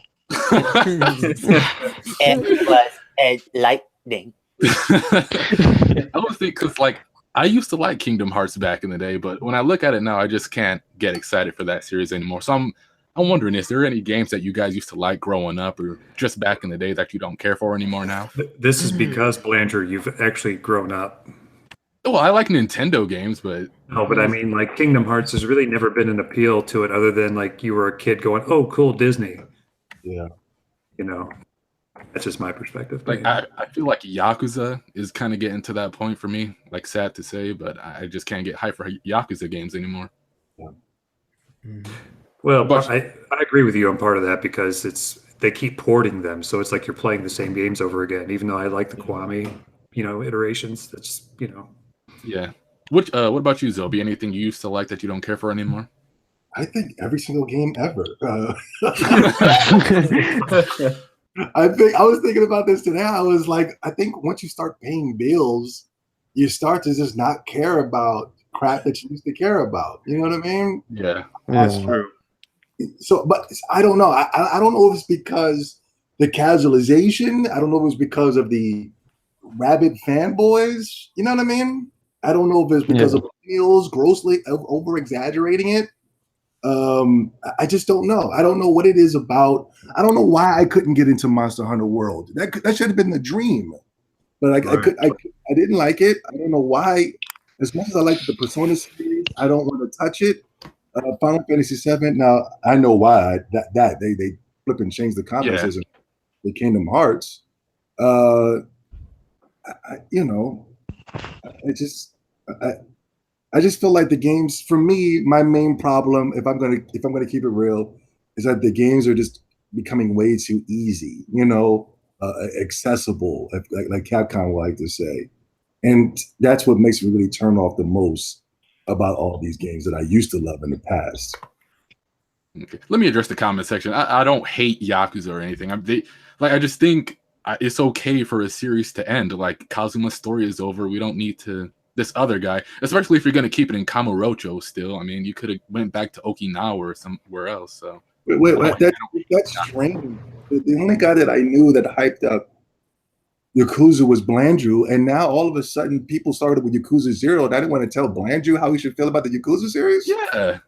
It was a lightning. I was thinking, because like I used to like Kingdom Hearts back in the day, but when I look at it now, I just can't get excited for that series anymore. So I'm wondering, is there any games that you guys used to like growing up or just back in the day that you don't care for anymore now? This is because, Blandrew, you've actually grown up. Well, I like Nintendo games, but... No, but I mean, like, Kingdom Hearts has really never been an appeal to it other than, like, you were a kid going, oh, cool, Disney. Yeah. You know, that's just my perspective. Like, I feel like Yakuza is kind of getting to that point for me. Like, sad to say, but I just can't get hyped for Yakuza games anymore. Yeah. Mhm. Well, but I agree with you on part of that because they keep porting them, so it's like you're playing the same games over again. Even though I like the Kiwami, iterations. That's Yeah. What about you, Zobi? Anything you used to like that you don't care for anymore? I think every single game ever. I was thinking about this today. I was like, I think once you start paying bills, you start to just not care about crap that you used to care about. You know what I mean? Yeah. That's true. So, but I don't know. I don't know if it's because the casualization. I don't know if it's because of the rabid fanboys. You know what I mean? I don't know if it's because of millennials grossly over exaggerating it. I just don't know. I don't know what it is about. I don't know why I couldn't get into Monster Hunter World. That should have been the dream, but I didn't like it. I don't know why. As much as I like the Persona series, I don't want to touch it. Final Fantasy VII. Now I know why they flip and change the combat system. The Kingdom Hearts. I just feel like the games, for me, my main problem, if I'm gonna keep it real, is that the games are just becoming way too easy. Accessible, like Capcom would like to say, and that's what makes me really turn off the most about all these games that I used to love in the past. Okay. Let me address the comment section. I don't hate Yakuza or anything. I just think it's okay for a series to end. Like Kazuma's story is over. We don't need to this other guy, especially if you're going to keep it in Kamurocho still. I mean, you could have went back to Okinawa or somewhere else. So wait, that's strange. The only guy that I knew that hyped up Yakuza was Blandrew, and now all of a sudden people started with Yakuza 0, and I didn't want to tell Blandrew how he should feel about the Yakuza series. Yeah.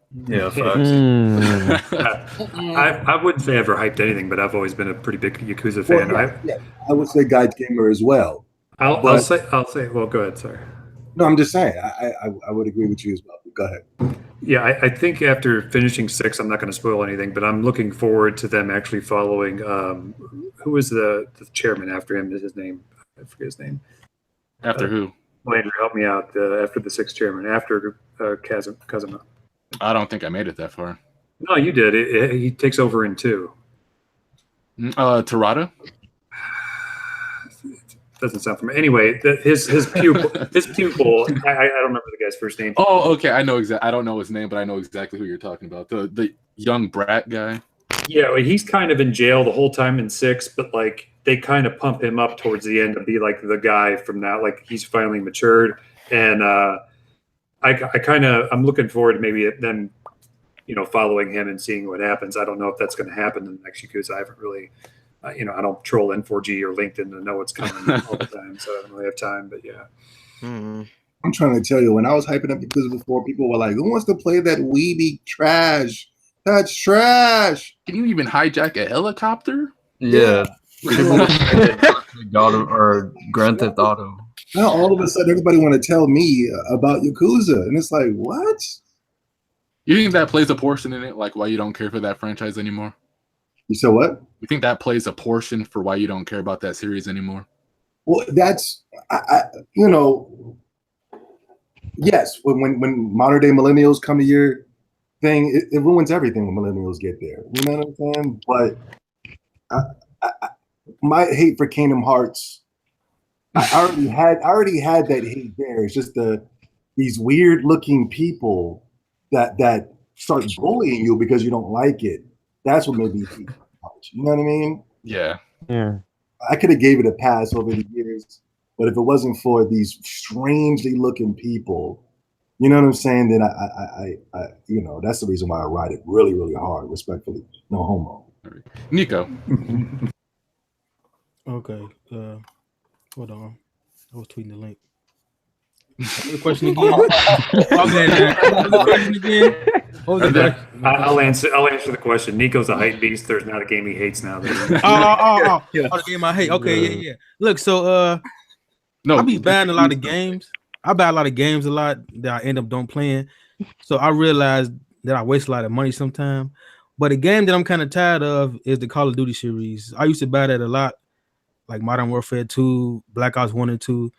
I wouldn't say I ever hyped anything, but I've always been a pretty big Yakuza fan. Well, I would say Guide Gamer as well. I'll say. Well, go ahead. Sorry. No, I'm just saying. I would agree with you as well. Go ahead. Yeah, I think after finishing 6, I'm not going to spoil anything, but I'm looking forward to them actually following. Who was the chairman after him? Is his name? I forget his name. After who? Landry, help me out. After the 6th chairman, after Kazuma. I don't think I made it that far. No, you did. He takes over in 2. Terada? Doesn't sound familiar. Anyway, his pupil. I don't remember the guy's first name. Oh, okay. I know exactly. I don't know his name, but I know exactly who you're talking about. The young brat guy. Yeah, he's kind of in jail the whole time in 6, but like they kind of pump him up towards the end to be like the guy from now. Like he's finally matured, and I'm looking forward to maybe them, following him and seeing what happens. I don't know if that's going to happen in the next Yakuza. I haven't really I don't troll N4G or LinkedIn to know what's coming all the time, so I don't really have time. But yeah. Hmm. I'm trying to tell you, when I was hyping up Yakuza before, people were like, "Who wants to play that weeby trash? That's trash." Can you even hijack a helicopter? Yeah. God or Grand Theft Auto. Now all of a sudden, everybody want to tell me about Yakuza, and it's like, what? You think that plays a portion in it, like why you don't care for that franchise anymore? You said what? You think that plays a portion for why you don't care about that series anymore? Well, that's yes. When modern day millennials come to your thing, it ruins everything when millennials get there. You know what I'm saying? But my hate for Kingdom Hearts, I already had that hate there. It's just these weird looking people that start bullying you because you don't like it. That's what made me hate Kingdom Hearts. You know what I mean? Yeah. Yeah. I could have gave it a pass over the years, but if it wasn't for these strangely looking people, you know what I'm saying? Then I that's the reason why I ride it really, really hard. Respectfully, no homo. Nico. Okay. Hold on. I was tweeting the link. What was the question again? What was the question again? What was the question? I'll answer the question. Nico's a hype beast. There's not a game he hates now. Oh, the game I hate. Okay, yeah. Look, so No, I be buying a lot of games. I buy a lot of games a lot that I end up don't playing. So I realized that I waste a lot of money sometimes. But a game that I'm kind of tired of is the Call of Duty series. I used to buy that a lot, like Modern Warfare 2, Black Ops 1 and 2.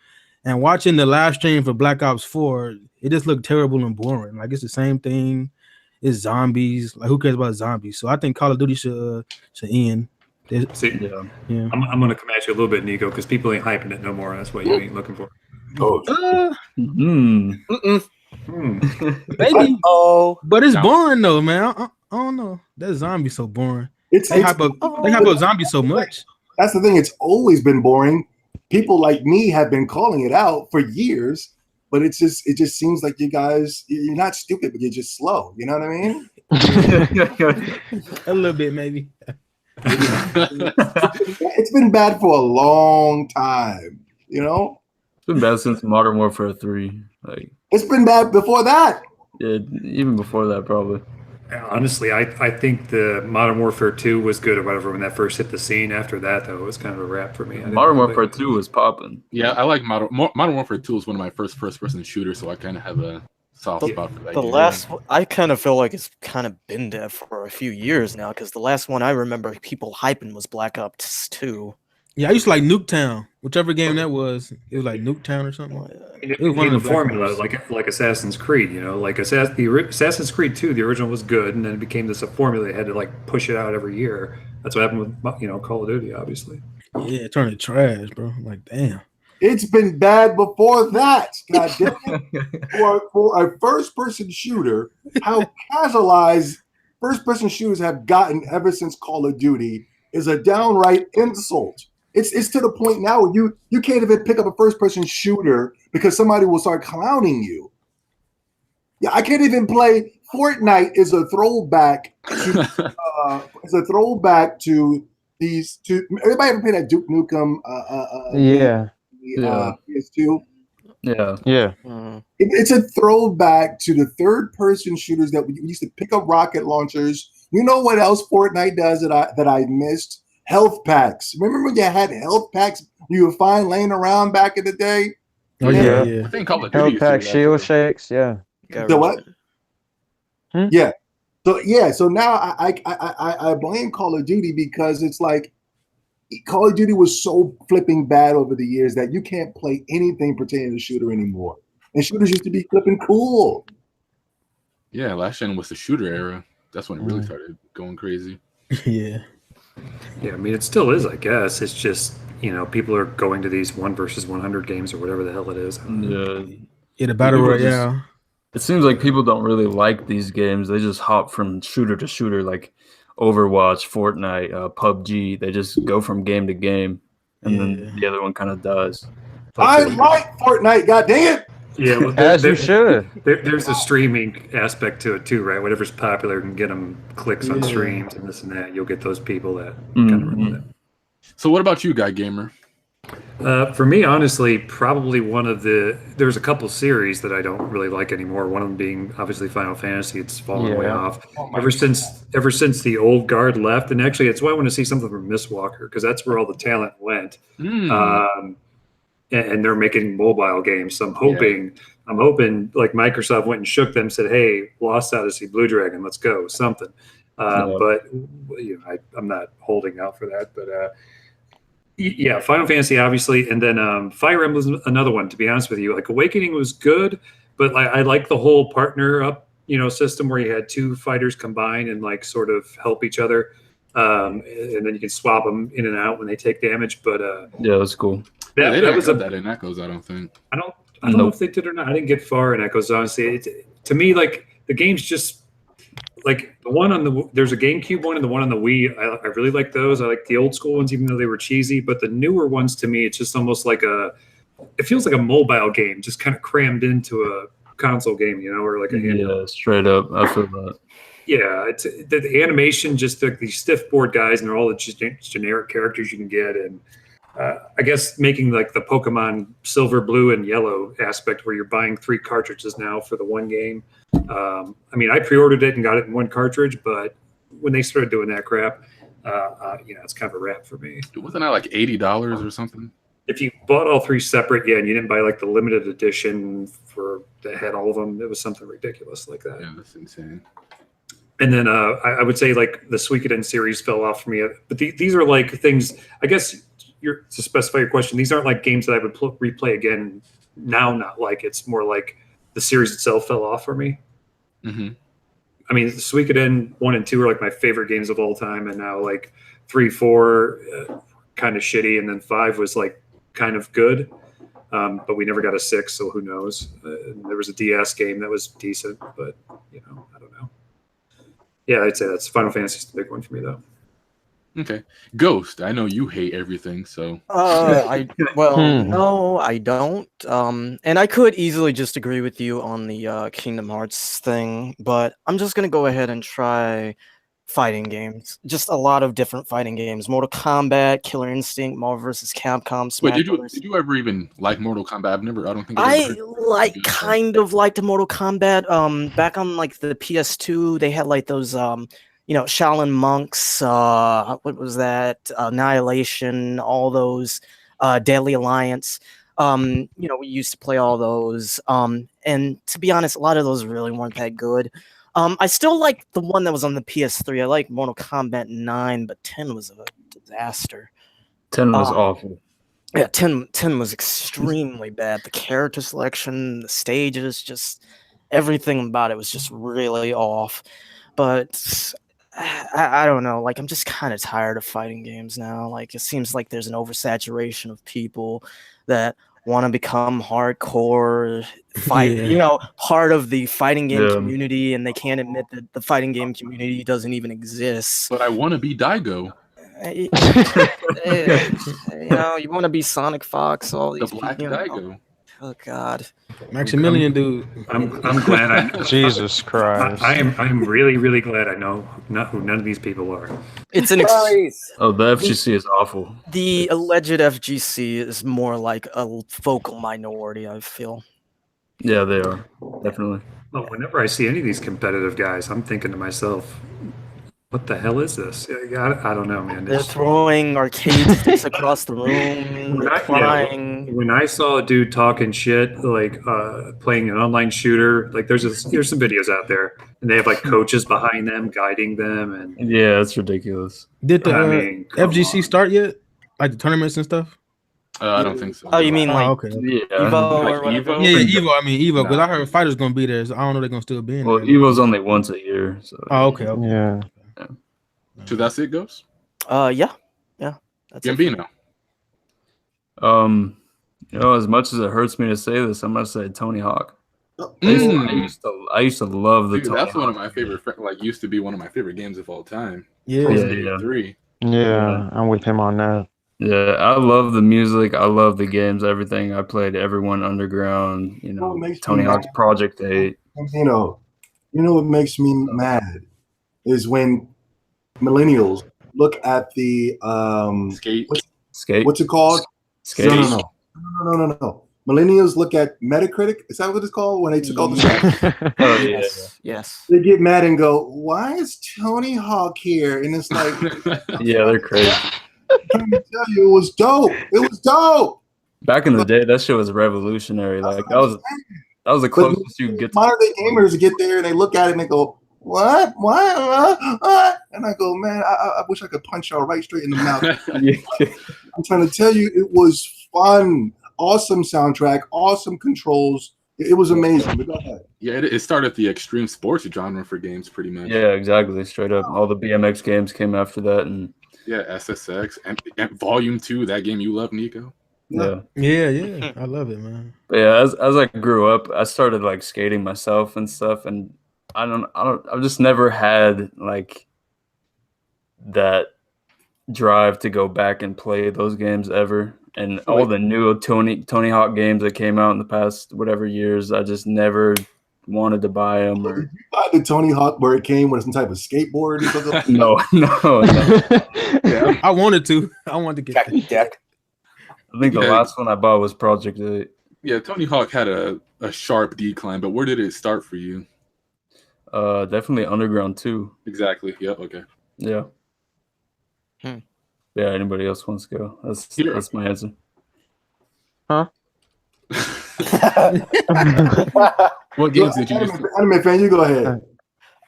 And watching the live stream for Black Ops 4, it just looked terrible and boring. Like it's the same thing. It's zombies. Like who cares about zombies? So I think Call of Duty should end. See, Yeah. I'm going to come at you a little bit, Nico, because people ain't hyping it no more. That's what you ain't looking for. Maybe. Oh, But it's boring though, man. I don't know. That zombie's so boring. They hype up zombies so much. That's the thing. It's always been boring. People like me have been calling it out for years, but it just seems like you guys, you're not stupid, but you're just slow. You know what I mean? A little bit, maybe. It's been bad for a long time. You know, It's been bad since Modern Warfare 3. Like, it's been bad before that. yeah, even before that, probably. Honestly, I think the Modern Warfare 2 was good or whatever when that first hit the scene. After that, though, it was kind of a wrap for me. Modern Warfare 2 was popping. Yeah, I like Modern Warfare 2 was one of my first-person shooters, so I kind of have a soft spot for that. The last one, I kind of feel like it's kind of been there for a few years now, because the last one I remember people hyping was Black Ops 2. Yeah, I used to like Nuketown, whichever game that was. It was like Nuketown or something. It was one became of a the formula, like Assassin's Creed. Like Assassin's Creed 2, the original was good, and then it became this a formula. They had to like push it out every year. That's what happened with Call of Duty, obviously. Yeah, it turned to trash, bro. I'm like, damn. It's been bad before that. God damn it. For a first-person shooter, how casualized first-person shooters have gotten ever since Call of Duty is a downright insult. It's to the point now where you can't even pick up a first-person shooter because somebody will start clowning you. Yeah, I can't even play Fortnite. Is a throwback to these two. Everybody ever play that Duke Nukem? PS2. Yeah. It's a throwback to the third-person shooters that we used to pick up rocket launchers. You know what else Fortnite does that I missed? Health packs. Remember when you had health packs you would find laying around back in the day? Oh yeah. I think Call of Duty Health used to pack, do that, shield too. shakes, yeah. So what? Hmm? Yeah. So now I blame Call of Duty because it's like Call of Duty was so flipping bad over the years that you can't play anything pertaining to shooter anymore. And shooters used to be flipping cool. Yeah, last gen was the shooter era. That's when it really started going crazy. Yeah. Yeah, I mean, it still is, I guess. It's just, people are going to these 1 versus 100 games or whatever the hell it is. Yeah, the battle royale. It seems like people don't really like these games. They just hop from shooter to shooter, like Overwatch, Fortnite, PUBG. They just go from game to game, and then the other one kind of dies. I like Fortnite, god dang it! Yeah, well, As you should. There's a streaming aspect to it too, right? Whatever's popular can get them clicks on streams and this and that. You'll get those people that kind of run with it. So what about you, Guy Gamer? For me, honestly, probably there's a couple series that I don't really like anymore. One of them being obviously Final Fantasy. It's fallen way Yeah. off ever since the old guard left. And actually, it's why I want to see something from Miss Walker, because that's where all the talent went. And they're making mobile games. So I'm hoping like Microsoft went and shook them, said, "Hey, Lost Odyssey, Blue Dragon, let's go," something. But I'm not holding out for that. But yeah, Final Fantasy, obviously, and then Fire Emblem was another one. To be honest with you, like Awakening was good, but I like the whole partner up, system where you had two fighters combine and like sort of help each other, and then you can swap them in and out when they take damage. But yeah, that's cool. They didn't have that in Echoes, I don't think. I don't know if they did or not. I didn't get far in Echoes, honestly. To me, like the game's just like the one on there's a GameCube one and the one on the Wii. I really like those. I like the old school ones, even though they were cheesy. But the newer ones, to me, it's just almost like it feels like a mobile game, just kind of crammed into a console game, or like a handheld. Yeah, straight up. I feel that. Yeah, it's the animation, just like these stiff board guys, and they're all the generic characters you can get, and I guess making like the Pokemon Silver, Blue, and Yellow aspect where you're buying 3 cartridges now for the one game. I mean, I pre-ordered it and got it in one cartridge, but when they started doing that crap, it's kind of a wrap for me. Wasn't that like $80 or something? If you bought all 3 separate, and you didn't buy like the limited edition that had all of them, it was something ridiculous like that. Yeah, that's insane. And then I would say like the Suikoden series fell off for me, but these are like things. I guess to specify your question, these aren't like games that I would replay again now. Not like it's more like the series itself fell off for me. Mm-hmm. I mean, Suikoden 1 and 2 are like my favorite games of all time, and now like 3, 4 kind of shitty, and then 5 was like kind of good, but we never got a 6, so who knows? There was a DS game that was decent, but I don't know. Yeah, I'd say that's Final Fantasy's the big one for me, though. Okay, Ghost. I know you hate everything, so. No, I don't. And I could easily just agree with you on the Kingdom Hearts thing, but I'm just gonna go ahead and try fighting games. Just a lot of different fighting games: Mortal Kombat, Killer Instinct, Marvel vs. Capcom. Smash Wait, Brothers. did you ever even like Mortal Kombat? I don't think kind of liked Mortal Kombat. Back on like the PS2, they had like those Shaolin Monks, what was that? Annihilation, all those, Deadly Alliance. We used to play all those. And to be honest, a lot of those really weren't that good. I still like the one that was on the PS3. I like Mortal Kombat 9, but 10 was a disaster. 10 was awful. Yeah, 10 was extremely bad. The character selection, the stages, just everything about it was just really off. But I don't know. Like, I'm just kind of tired of fighting games now. Like, it seems like there's an oversaturation of people that want to become hardcore fight, part of the fighting game community, and they can't admit that the fighting game community doesn't even exist. But I want to be Daigo. You want to be Sonic Fox, all these The Black Daigo. Oh God, Maximilian, dude. I'm glad I. Jesus Christ. I'm really, really glad I know who none of these people are. It's an the FGC is awful. The alleged FGC is more like a vocal minority, I feel. Yeah, they are definitely. Well, whenever I see any of these competitive guys, I'm thinking to myself, what the hell is this? I don't know, man. They're throwing arcade sticks across the room, crying. When I saw a dude talking shit, like playing an online shooter, like there's some videos out there, and they have like coaches behind them guiding them, and yeah, that's ridiculous. Did the FGC start yet? Like the tournaments and stuff? I don't think so. Oh, you mean like okay. Evo or whatever? Yeah, Evo. I mean Evo, because I heard Fighters gonna be there, so I don't know they're gonna still be in there. Well, Evo's only once a year. So. Oh, okay. Yeah. So that's it, Ghost? Yeah. That's Gambino. As much as it hurts me to say this, I'm gonna say Tony Hawk. I used to love the. Dude, that's one of my favorite. Used to be one of my favorite games of all time. Yeah. Ep.3. Yeah, I'm with him on that. Yeah, I love the music. I love the games. Everything. I played everyone Underground. Tony Hawk's Project 8. You know what makes me mad is when millennials look at the Skate. Skate. what's it called? Skate. No. Millennials look at Metacritic. Is that what it's called when they took all the stats? Oh yeah. Yes. They get mad and go, "Why is Tony Hawk here?" And it's like, Yeah, they're crazy. I'm trying to tell you, it was dope. It was dope. Back in the day, that shit was revolutionary. Like that was the closest you could get to modern day gamers get there and they look at it and they go, "What? What?" And I go, "Man, I wish I could punch y'all right straight in the mouth." I'm trying to tell you, it was fun. Awesome soundtrack, awesome controls. It was amazing. But go ahead. Yeah, it started the extreme sports genre for games, pretty much. Yeah, exactly. Straight up, all the BMX games came after that, and yeah, SSX and Volume 2, that game you love, Nico. yeah. I love it, man. But yeah, as I grew up, I started like skating myself and stuff, and I've just never had like that drive to go back and play those games ever. And all the new Tony Hawk games that came out in the past whatever years, I just never wanted to buy them. Or did you buy the Tony Hawk where it came with some type of skateboard? No. Yeah, I wanted to get Deck. I think the last one I bought was Project 8. Yeah, Tony Hawk had a sharp decline, but where did it start for you? Definitely Underground 2. Exactly. Yep. Okay. Yeah. Yeah. Anybody else wants to go? That's my answer. Huh? What games did you just? Anime fan, you go ahead.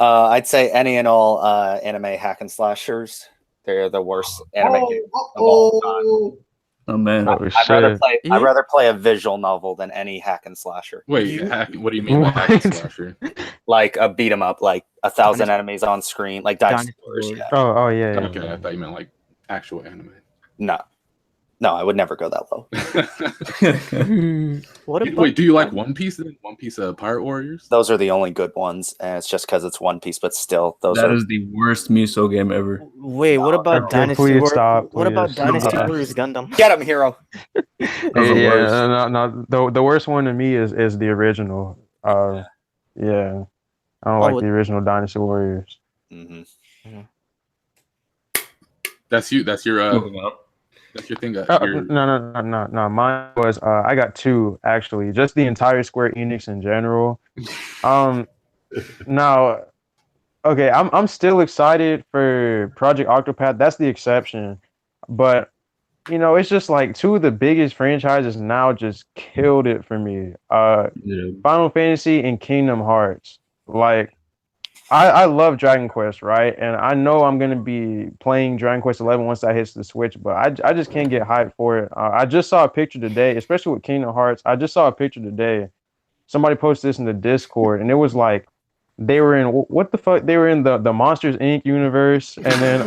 I'd say any and all anime hack and slashers. They're the worst anime games of all time. Oh man, I'd rather play a visual novel than any hack and slasher. Wait, what do you mean by hack and slasher? Like a beat 'em up, like 1,000 enemies on screen, like Dynasty Warriors. Yeah. Oh yeah. Okay, I thought you meant like actual anime. No, I would never go that low. Wait, do you like One Piece? One Piece Pirate Warriors? Those are the only good ones, and it's just because it's One Piece. But still, that is the worst Muso game ever. Wait, what about Dynasty Warriors? What about Dynasty Warriors Gundam? Get him, hero. No. The worst one to me is the original. I don't like the original Dynasty Warriors. Mm-hmm. That's you. That's your. That's your thing. No. Mine was I got two actually. Just the entire Square Enix in general. Now, okay, I'm still excited for Project Octopath. That's the exception, but it's just like two of the biggest franchises now just killed it for me. Final Fantasy and Kingdom Hearts. Like, I love Dragon Quest, right? And I know I'm gonna be playing Dragon Quest 11 once that hits the Switch, but I just can't get hyped for it. I just saw a picture today, especially with Kingdom Hearts. I just saw a picture today. Somebody posted this in the Discord, and it was like they were in what the fuck? They were in the Monsters Inc. universe, and then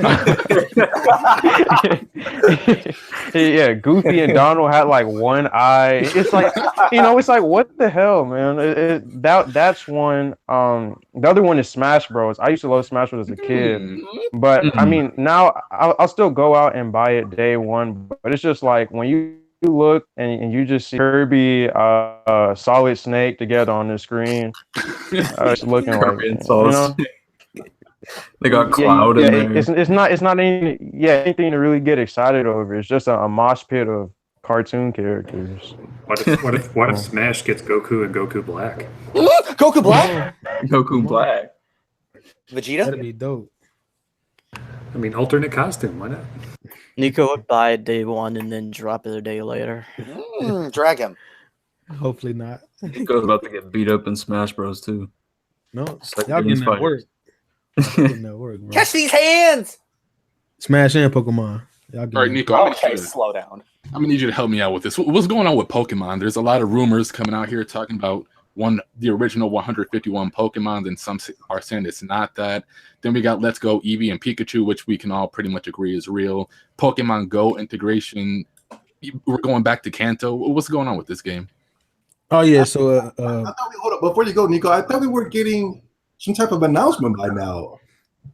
yeah, Goofy and Donald had like one eye. It's like it's like what the hell, man? That's one. The other one is Smash Bros. I used to love Smash Bros. as a kid, but I mean now I'll still go out and buy it day one. But it's just like when you look and you just see Kirby, Solid Snake together on the screen. It's looking like they got Cloud in there. It's not anything to really get excited over. It's just a mosh pit of cartoon characters. What if Smash gets Goku and Goku Black? Goku Black? Goku Black. Vegeta? That'd be dope. I mean, alternate costume. Why not? Nico would buy it day one and then drop it a day later. Drag him. Hopefully not. Nico's about to get beat up in Smash Bros. Too. No, like y'all getting that work. Bro. Catch these hands! Smash and Pokemon. All right, Nico. Slow down. I'm gonna need you to help me out with this. What's going on with Pokemon? There's a lot of rumors coming out here talking about the original 151 Pokemon, and some are saying it's not that. Then we got Let's Go Eevee and Pikachu, which we can all pretty much agree is real. Pokemon Go integration. We're going back to Kanto. What's going on with this game? Oh yeah, so I thought hold up before you go, Nico. I thought we were getting some type of announcement by now.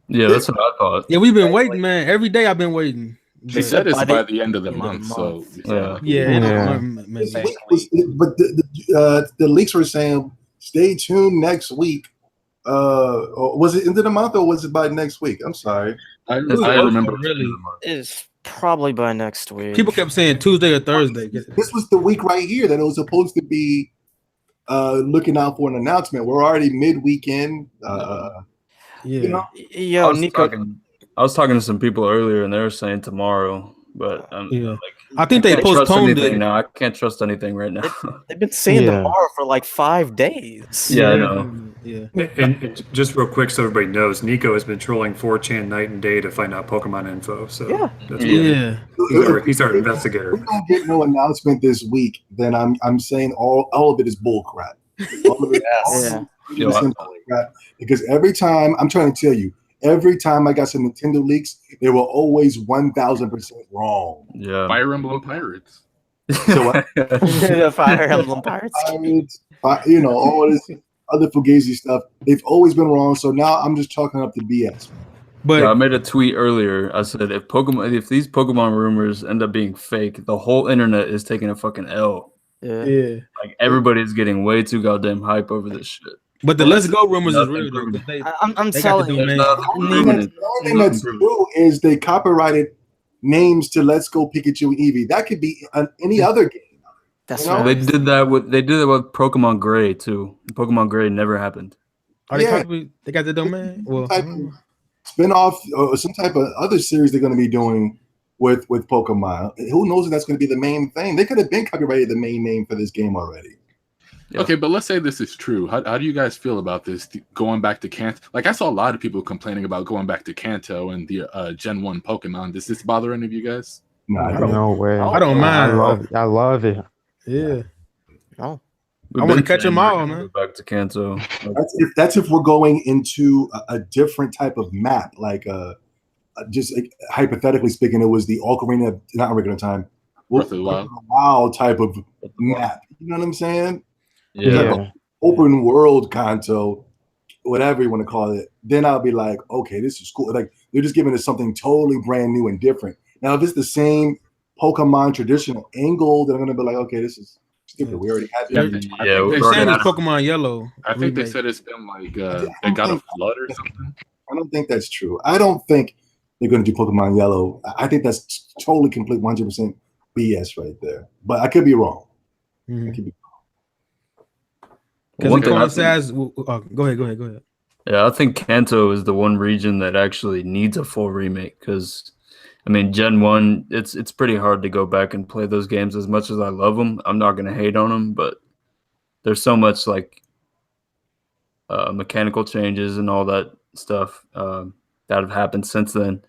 Yeah, that's what I thought. Yeah, we've been waiting, man. Every day I've been waiting. She said it's by the end of the month. So yeah. But the leaks were saying stay tuned next week. Was it end of the month or was it by next week? I'm sorry. I It's remember. really. It's probably by next week. People kept saying Tuesday or Thursday. This was the week right here that it was supposed to be looking out for an announcement. We're already mid-weekend. Yeah. You know, Yo, Nico. I was talking to some people earlier, and they were saying tomorrow, but Yeah. I think they can't trust postponed anything it. now. I can't trust anything right now. They've been saying Yeah. tomorrow for like 5 days. Yeah, I know. Yeah. And just real quick, so everybody knows, Nico has been trolling 4chan night and day to find out Pokemon info. So Yeah. that's Yeah. he's our if investigator. we don't get no announcement this week, then I'm saying all of it is bull crap. All of it, Yes. Yeah. 100% bull crap. Because every time I'm trying to tell you, every time I got some Nintendo leaks, they were always 1,000% wrong. Yeah. Fire Emblem Pirates. So The Fire Emblem Pirates. all this other Fugazi stuff, they've always been wrong. So now I'm just chalking up the BS. But Yeah, I made a tweet earlier. I said if these Pokemon rumors end up being fake, the whole internet is taking a fucking L. Yeah. yeah. Like everybody's getting way too goddamn hype over this shit. But the Let's Go rumors is Nothing real though. proven. 'Cause They I'm they got the telling you. domain. Nothing proven it. The only thing that's true is they copyrighted names to Let's Go Pikachu and Eevee. That could be any other game. That's You know? right. They did that with Pokemon Gray too. Pokemon Gray never happened. Are they Yeah. they got the domain? Well, Type of spin-off or some type of other series they're going to be doing with Pokemon. Who knows if that's going to be the main thing? They could have been copyrighted the main name for this game already. Yeah. Okay, but let's say this is true. How do you guys feel about this going back to Kanto? Like I saw a lot of people complaining about going back to Kanto and the Gen 1 Pokemon. Does this bother any of you guys? No, I don't. No way. I don't mind. I love it. yeah. No. We've I wanna been catch saying 'em all, we're gonna man. go back to Kanto. That's if we're going into a different type of map, like just hypothetically speaking, it was the Ocarina, not Ocarina of Time, Breath of the Wild. Wild type of map. You know what I'm saying? Yeah. Open world Kanto, whatever you want to call it. Then I'll be like, okay, this is cool. Like they're just giving us something totally brand new and different. Now, if it's the same Pokemon traditional angle, then I'm gonna be like, okay, this is stupid. We already had Yeah, that. I Yeah, think They're they saying said, it's Pokemon Yellow. I think they remake. said it's been like it got a flood or something. I don't think that's true. I don't think they're going to do Pokemon Yellow. I think that's totally complete 100% BS right there. But I could be wrong. Mhm. I could be Because One it thing I coincides. Go ahead. Yeah, I think Kanto is the one region that actually needs a full remake because, I mean, Gen 1, it's pretty hard to go back and play those games as much as I love them. I'm not going to hate on them, but there's so much like mechanical changes and all that stuff that have happened since then.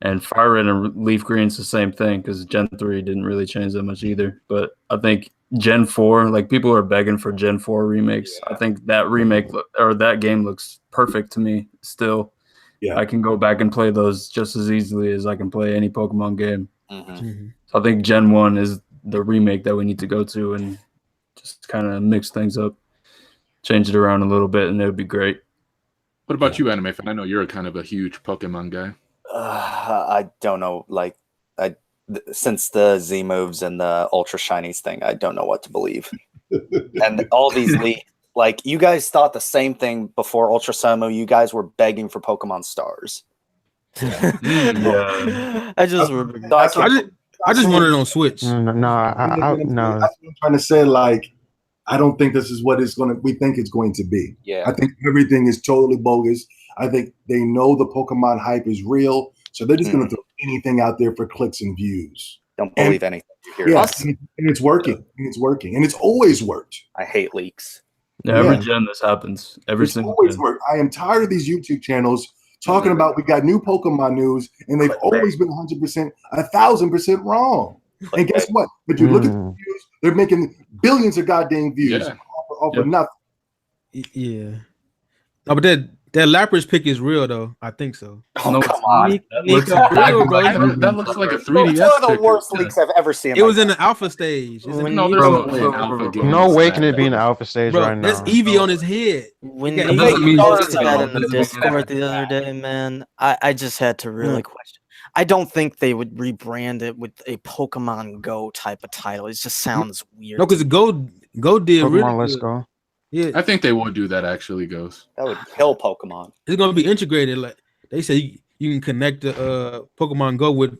And Fire Red and Leaf Green's the same thing because Gen 3 didn't really change that much either. But I think Gen 4, like people are begging for Gen 4 remakes. I think that remake or that game looks perfect to me still. Yeah. I can go back and play those just as easily as I can play any Pokemon game. Mhm. So I think Gen 1 is the remake that we need to go to and just kind of mix things up, change it around a little bit, and it would be great. What about you, Anime Fan? I know you're kind of a huge Pokemon guy. I don't know. Like, since the Z moves and the Ultra Shinies thing, I don't know what to believe. And all these leaks, like you guys thought the same thing before Ultra Sumo. You guys were begging for Pokemon Stars. Yeah. I just remember. So I just wanted it on Switch. No, That's no. what I'm trying to say. Like, I don't think this is what we think it's going to be. Yeah. I think everything is totally bogus. I think they know the Pokemon hype is real. So they're just going to throw anything out there for clicks and views. Don't believe anything you hear. Yes, and it's working. And it's working. And it's always worked. I hate leaks. Yeah, every Yeah. gen this happens. Every It's single always gen. worked. I am tired of these YouTube channels talking about we got new Pokemon news, and they've always been 100%, 1,000% wrong. And guess what? But you look at the views, they're making billions of goddamn views Yeah. off of nothing. Yeah. No, but that Lapras pick is real though. I think so. Oh, No, come on. That looks Nico, exactly bro. like That looks like a It's one 3DS of the sticker. worst leaks I've ever seen. It was in the alpha stage. It's When in No, the there's Bro, only bro, an alpha bro, game. No way can that. it be in the alpha stage bro, right that's now. Eevee on his head. When That they doesn't mean posted anything. that in That the doesn't mean Discord anything. the other day, man, I just had to really question. I don't think they would rebrand it with a Pokemon Go type of title. It just sounds weird. No, because Go did really Pokemon, let's good. go. Yeah, I think they will do that. Actually, Ghost. That would kill Pokemon. it's gonna be integrated. Like they say, you can connect the Pokemon Go with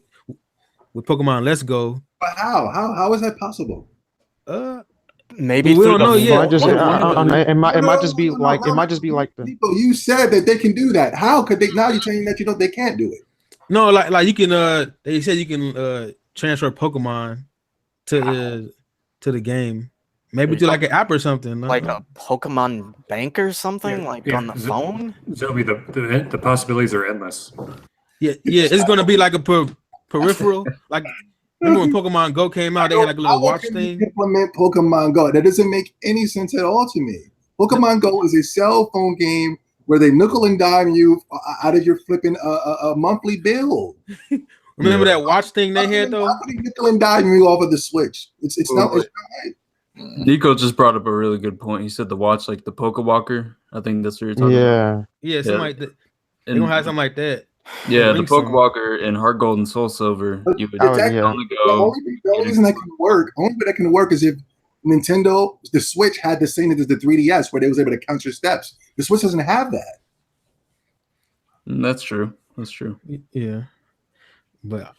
Pokemon Let's Go. But how is that possible? Maybe we don't through know the yet. Might just, phone. it might No, just be no, like no, it might just be like the Nico, you said that they can do that. How could they? Now you're saying that they can't do it. No, like you can. They said you can transfer Pokemon to the game. Maybe to like an app or something. Like a Pokemon bank or something, on the phone. Zoe, the possibilities are endless. Yeah, it's gonna be like a peripheral. Like remember when Pokemon Go came out, they had like a little watch thing. Implement Pokemon Go. That doesn't make any sense at all to me. Pokemon Go is a cell phone game where they nickel and dime you out of your flipping a monthly bill. Remember that watch thing they had though? How could they nickel and dime you off of the Switch? It's not right. Nico just brought up a really good point. He said the watch, like the Poke Walker. I think that's what you're talking about. Yeah, something like that. They're gonna have something like that. Yeah, the Poke Walker in Heart Gold and Soul Silver. You would only go. The only reason that can work, is if Nintendo, the Switch had the same as the 3DS, where they was able to count your steps. The Switch doesn't have that. That's true. That's true. Yeah, but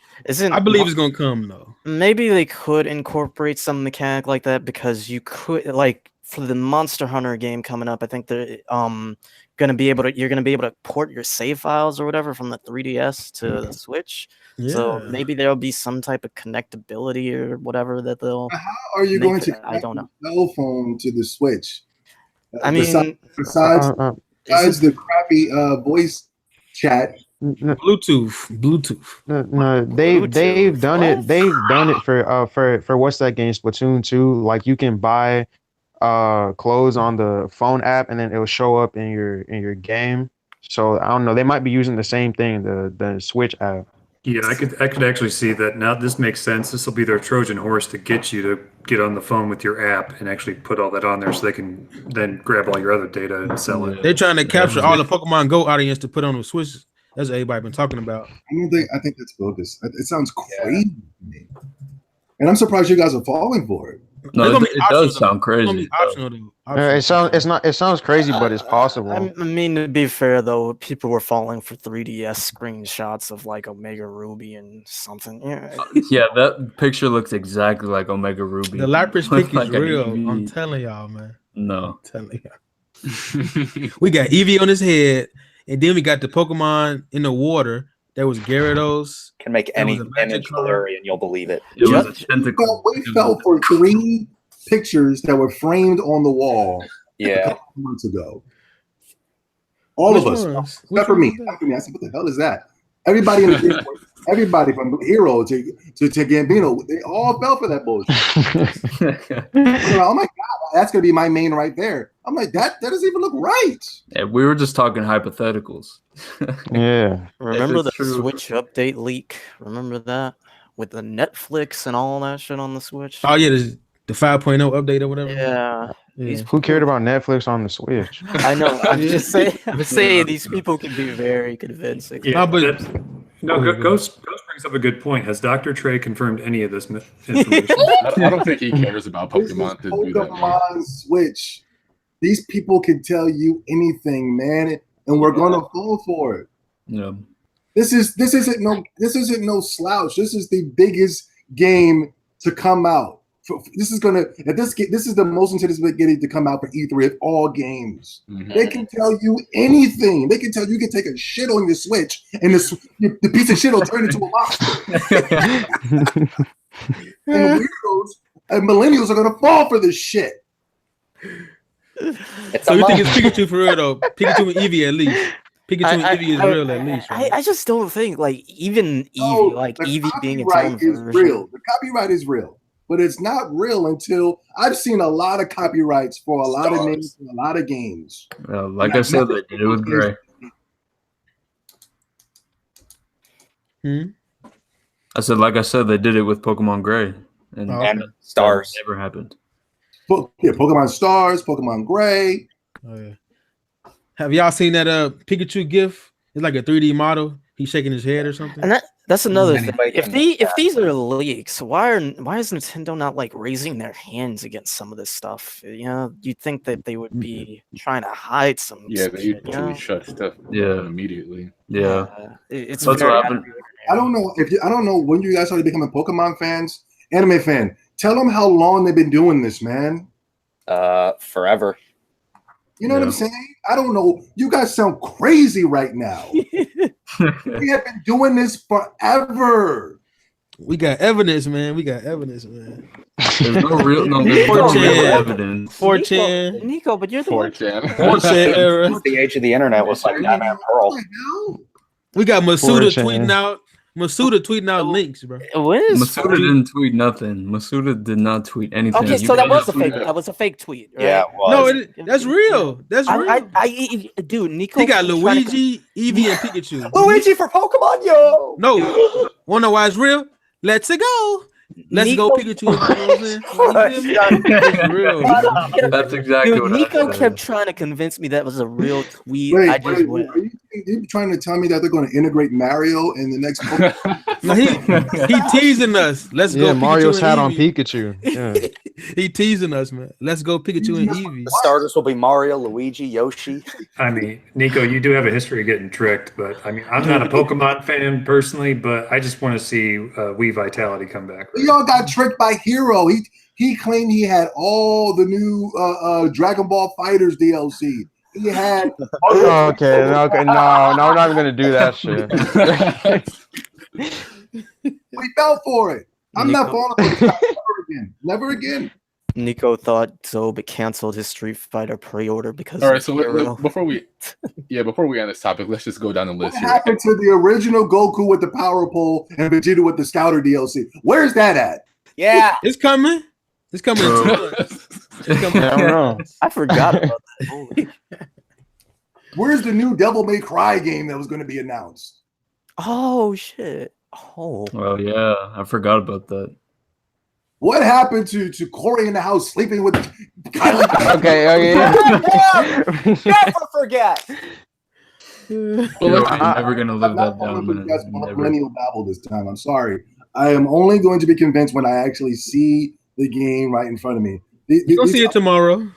I believe it's gonna come though. Maybe they could incorporate some mechanic like that because you could like for the Monster Hunter game coming up. I think they're you're gonna be able to port your save files or whatever from the 3DS to the Switch. Yeah. So maybe there'll be some type of connectability or whatever that they'll. How are you going to? I don't know. Cell phone to the Switch. I mean, besides the crappy voice chat. Bluetooth. No, they've done it. They've done it for what's that game, Splatoon 2? Like you can buy clothes on the phone app and then it'll show up in your game. So I don't know. They might be using the same thing, the Switch app. Yeah, I could actually see that now. This makes sense. This will be their Trojan horse to get you to get on the phone with your app and actually put all that on there so they can then grab all your other data and sell it. They're trying to capture all the Pokemon Go audience to put on the Switch. That's what everybody been talking about. I think that's bogus. It sounds crazy to me. And I'm surprised you guys are falling for it. No, it does sound crazy. It sounds crazy, but it's possible. I mean, to be fair though, people were falling for 3DS screenshots of like Omega Ruby and something. Yeah, that picture looks exactly like Omega Ruby. The Lapras pick is real. I'm telling y'all, man. No, I'm telling y'all. We got Eevee on his head, and then we got the Pokemon in the water. There was Gyarados. Can make any image blurry and you'll believe it. It was a tentacle. We fell for 3 pictures that were framed on the wall a couple months ago. All of us, except for me. I said, what the hell is that? Everybody in the game, everybody from Hero to Gambino, they all fell for that bullshit. Oh my God, that's going to be my main right there. I'm like, that doesn't even look right. Yeah, we were just talking hypotheticals. Yeah. Remember the Switch update leak? Remember that? With the Netflix and all that shit on the Switch? Oh, yeah, the 5.0 update or whatever. Yeah. Who cared about Netflix on the Switch? I know. I'm just saying these people can be very convincing. Yeah, Ghost brings up a good point. Has Dr. Trey confirmed any of this information? I don't think he cares about Pokemon to do that. Pokemon Switch. These people can tell you anything, man, and we're gonna fall for it. Yeah. This isn't no slouch. This is the biggest game to come out. This is the most anticipated to come out for E3 of all games. Mm-hmm. They can tell you anything. They can tell you can take a shit on your Switch and the piece of shit will turn into a monster. And weirdos and millennials are gonna fall for this shit. So you think it's Pikachu for real though? Pikachu and Eevee at least. Pikachu and Eevee is real at least. Right? I just don't think like even Eevee, Eevee being its own version. Real. The copyright is real. But it's not real until I've seen a lot of copyrights for a lot of names and a lot of games. Like I said, they did it with Gray. I said, like I said, they did it with Pokemon Gray. And Stars. Never happened. Yeah, Pokemon Stars, Pokemon Gray. Oh, yeah. Have y'all seen that Pikachu GIF? It's like a 3D model. He's shaking his head or something. And That's another thing. Anybody If can- if these are leaks, why is Nintendo not like raising their hands against some of this stuff? You know, you'd think that they would be trying to hide some. Yeah, they shit, usually shut stuff Yeah. down immediately. Yeah. It's That's very what happened. I don't know I don't know when you guys started becoming Pokemon fans, anime fan. Tell them how long they've been doing this, man. Forever. You know what I'm saying? I don't know. You guys sound crazy right now. We have been doing this forever. We got evidence, man. There's no real evidence. 4chan. Nico, but you're the one. 4chan. 4chan era. The age of the internet was like Diamond and Pearl. Right now? We got Masuda 4chan. tweeting out links, bro. When is Masuda didn't tweet nothing. Masuda did not tweet anything. Okay, You so that guys was a tweeted fake. it. That was a fake tweet. Right? Yeah, it No, was. that's real. That's real. Dude, Nico. He got was trying to Luigi, Eevee, and Pikachu. Luigi for Pokemon, yo! No, wanna know why it's real? Let's go. Let's go, Pikachu. You know what I'm saying? It's real. That's exactly Dude, what Nico I said. kept trying to convince me that was a real tweet. Wait, I just went. are you trying to tell me that they're going to integrate Mario in the next Pokemon? No, he teasing us. Let's go. Yeah, Pikachu Mario's and hat on Eevee. Pikachu. Yeah. He teasing us, man. Let's go, Pikachu and Eevee. The starters will be Mario, Luigi, Yoshi. I mean, Nico, you do have a history of getting tricked, but I mean, I'm not a Pokemon fan personally, but I just want to see Wii Vitality come back. We all got tricked by Hero. He claimed he had all the new Dragon Ball Fighters DLC. He had. Okay, no, we're not even gonna do that shit. We fell for it. I'm not falling for it. Never again. Never again. Nico thought Zobe canceled his Street Fighter pre-order because. All right, of so Hero. before we end this topic, let's just go down the What list here. happened to the original Goku with the Power Pole and Vegeta with the Scouter DLC? Where's that at? Yeah. It's coming. It's coming. in 2 months. It's coming. I don't know. I forgot about that. Holy. Where's the new Devil May Cry game that was going to be announced? Oh shit. Oh. Well, yeah, I forgot about that. What happened to Corey in the house sleeping with Kylie? Okay. Never forget. You're never gonna live that down, man. That's Never. millennial babble this time. I'm sorry. I am only going to be convinced when I actually see the game right in front of me. You'll see it tomorrow.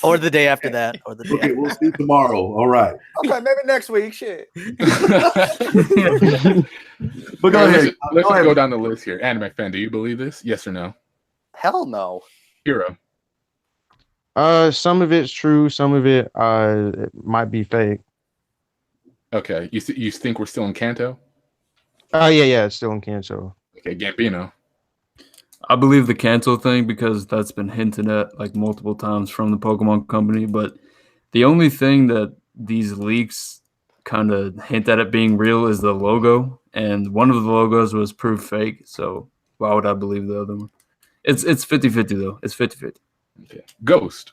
Or the day after that. Or the day. Okay, we'll see tomorrow. All right. Okay, maybe next week. Shit. But go ahead. Let's just go down the list here. Anime fan, do you believe this? Yes or no? Hell no. Hero. Some of it's true. Some of it might be fake. Okay. You think we're still in Kanto? Yeah, it's still in Kanto. Okay, Gambino. I believe the cancel thing because that's been hinted at like multiple times from the Pokemon company. But the only thing that these leaks kind of hint at it being real is the logo, and one of the logos was proof fake. So why would I believe the other one? It's 50-50 though. It's 50-50. Okay. Ghost.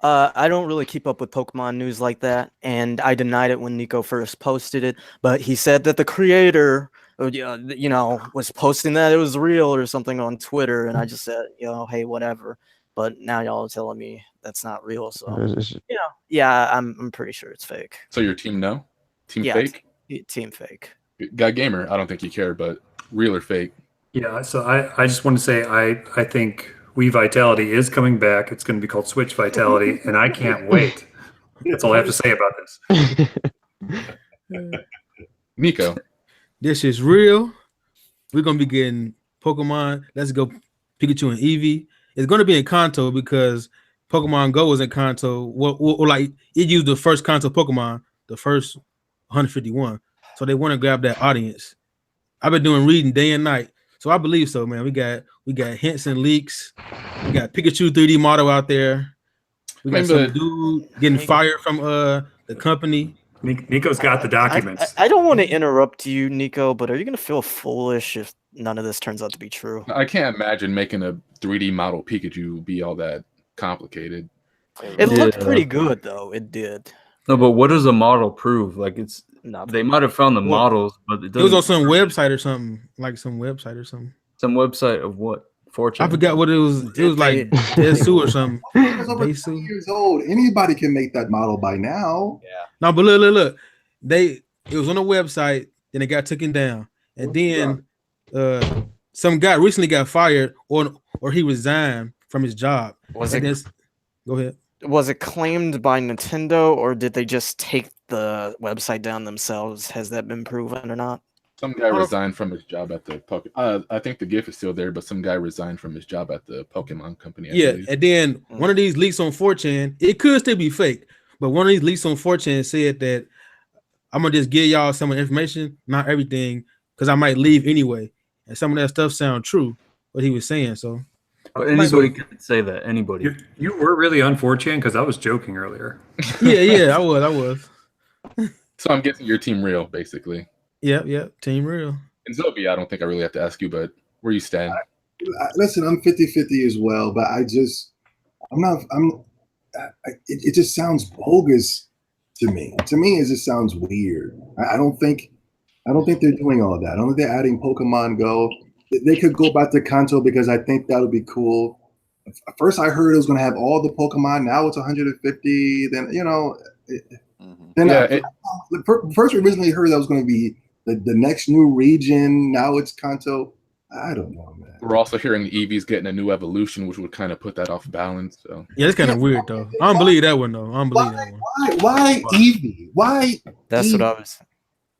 I don't really keep up with Pokemon news like that, and I denied it when Nico first posted it. But he said that the creator, was posting that it was real or something on Twitter, and I just said, hey, whatever. But now y'all are telling me that's not real, so yeah, I'm pretty sure it's fake. So your team no? Team Yeah, fake? Team fake. Got gamer. I don't think you care, but real or fake? Yeah, so I just want to say I think Wii Vitality is coming back. It's going to be called Switch Vitality, and I can't wait. That's all I have to say about this. Nico. This is real. We're gonna be getting Pokemon. Let's go, Pikachu and Eevee. It's gonna be in Kanto because Pokemon Go was in Kanto. Well, like it used the first Kanto Pokemon, the first 151. So they want to grab that audience. I've been doing reading day and night, so I believe so, man. We got hints and leaks. We got Pikachu 3D model out there. We got some dude getting fired from the company. Nico's got the documents. I don't want to interrupt you, Nico, but are you going to feel foolish if none of this turns out to be true? I can't imagine making a 3D model Pikachu be all that complicated. It looked pretty good, though. It did. No, but what does a model prove? Like they might have found the models, but it was on some website or something. Like some website or something. Some website of what? Fortune. I forgot what it was. It was like Desu or something. It's over 20 years old. Anybody can make that model by now. Yeah. No, but look. It was on a website, then it got taken down. and then some guy recently got fired or he resigned from his job. Go ahead. Was it claimed by Nintendo, or did they just take the website down themselves? Has that been proven or not? Some guy resigned from his job at the Pokemon. I think the GIF is still there, but some guy resigned from his job at the Pokemon company. I believe. And then one of these leaks on 4chan, it could still be fake, but one of these leaks on 4chan said that I'm gonna just give y'all some of the information, not everything, because I might leave anyway. And some of that stuff sound true, what he was saying. So, but anybody could say that. Anybody. You were really on 4chan because I was joking earlier. yeah, I was. So I'm guessing your team real, basically. Yep, team real. And Zobi, I don't think I really have to ask you, but where you stand? Listen, I'm 50-50 as well, but it just sounds bogus to me. To me, it just sounds weird. I don't think they're doing all that. I don't think they're adding Pokemon Go. They could go back to Kanto because I think that would be cool. First, I heard it was going to have all the Pokemon. Now it's 150. Then first we originally heard that was going to be the next new region. Now it's Kanto. I don't know, man. We're also hearing Eevee's getting a new evolution, which would kind of put that off balance. So yeah, it's kind of weird though. I don't believe that one though. Why Eevee? Why? That's Eevee? what I was.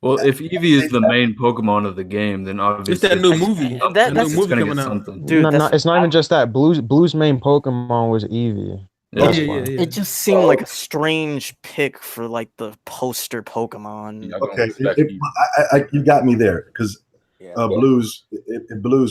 Well, if Eevee is the main Pokemon of the game, then obviously it's that new movie. That's new movie gonna coming get out. something. Dude, No, it's not even just that. Blue's main Pokemon was Eevee. Yeah. It just seemed like a strange pick for like the poster Pokemon. Okay, you got me there because Blues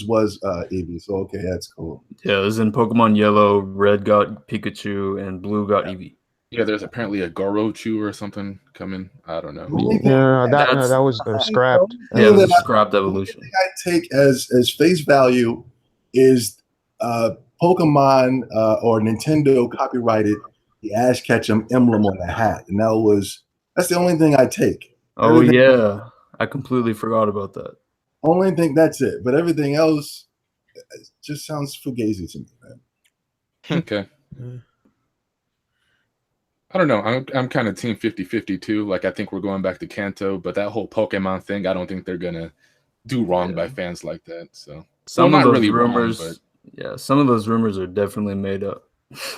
was Eevee, so okay, that's cool. Yeah, it was in Pokemon Yellow. Red got Pikachu, and Blue got Eevee. Yeah, there's apparently a Gorochu or something coming. I don't know. Yeah, that was scrapped. Yeah, it was a scrapped evolution. The thing I take as face value is Pokemon or Nintendo copyrighted the Ash Ketchum emblem on the hat, and that's the only thing I take. Oh yeah, I completely forgot about that. Only thing that's it, but everything else just sounds fugazi to me, man. Okay. I don't know. I'm kind of team 50-50 too. Like I think we're going back to Kanto, but that whole Pokemon thing, I don't think they're gonna do wrong by fans like that. So some of not those really rumors, wrong, but some of those rumors are definitely made up.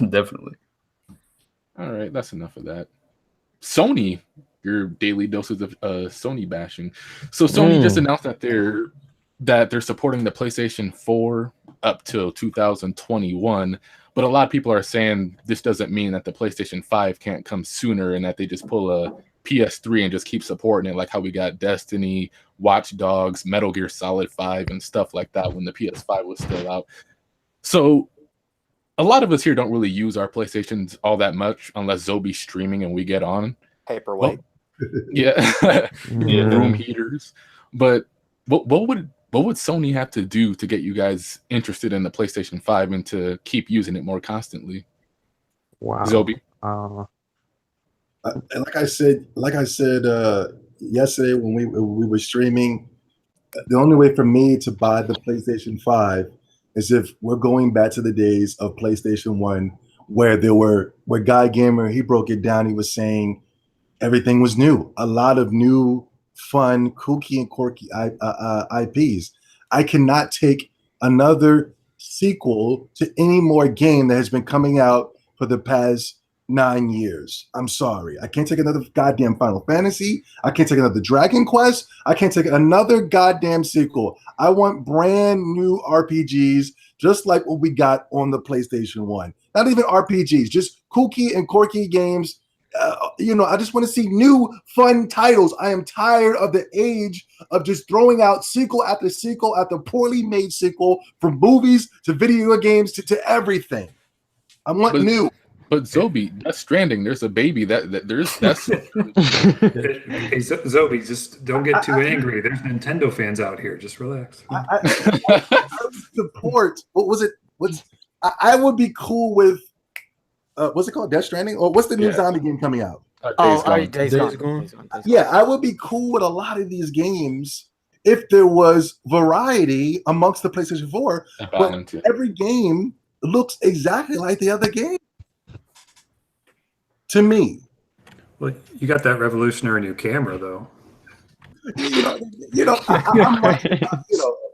Definitely. All right, that's enough of that. Sony, your daily doses of Sony bashing. So Sony just announced that they're supporting the PlayStation 4 up till 2021. But a lot of people are saying this doesn't mean that the PlayStation 5 can't come sooner and that they just pull a PS3 and just keep supporting it, like how we got Destiny, Watch Dogs, Metal Gear Solid 5, and stuff like that when the PS5 was still out. So a lot of us here don't really use our PlayStations all that much unless Zobi's streaming and we get on. Paperweight. Room heaters. But what would Sony have to do to get you guys interested in the PlayStation 5 and to keep using it more constantly? Wow. Zobi? Like I said yesterday when we were streaming, the only way for me to buy the PlayStation 5 is if we're going back to the days of PlayStation 1 where Guy Gamer, he broke it down. He was saying everything was new. A lot of new, fun, kooky, and quirky IPs. I cannot take another sequel to any more game that has been coming out for the past 9 years. I'm sorry. I can't take another goddamn Final Fantasy. I can't take another Dragon Quest. I can't take another goddamn sequel. I want brand new RPGs, just like what we got on the PlayStation 1. Not even RPGs, just kooky and quirky games. I just want to see new fun titles. I am tired of the age of just throwing out sequel after sequel after poorly made sequel, from movies to video games to everything. I want new. But Zobi, Death Stranding, there's a baby that's Hey, Zobi, just don't get too angry. There's Nintendo fans out here. Just relax. I support. What was it? I would be cool with. What's it called? Death Stranding? Or what's the new zombie game coming out? Days Gone. Yeah, I would be cool with a lot of these games if there was variety amongst the PlayStation 4. But every game looks exactly like the other game. To me. Well, you got that revolutionary new camera, though. I'm like,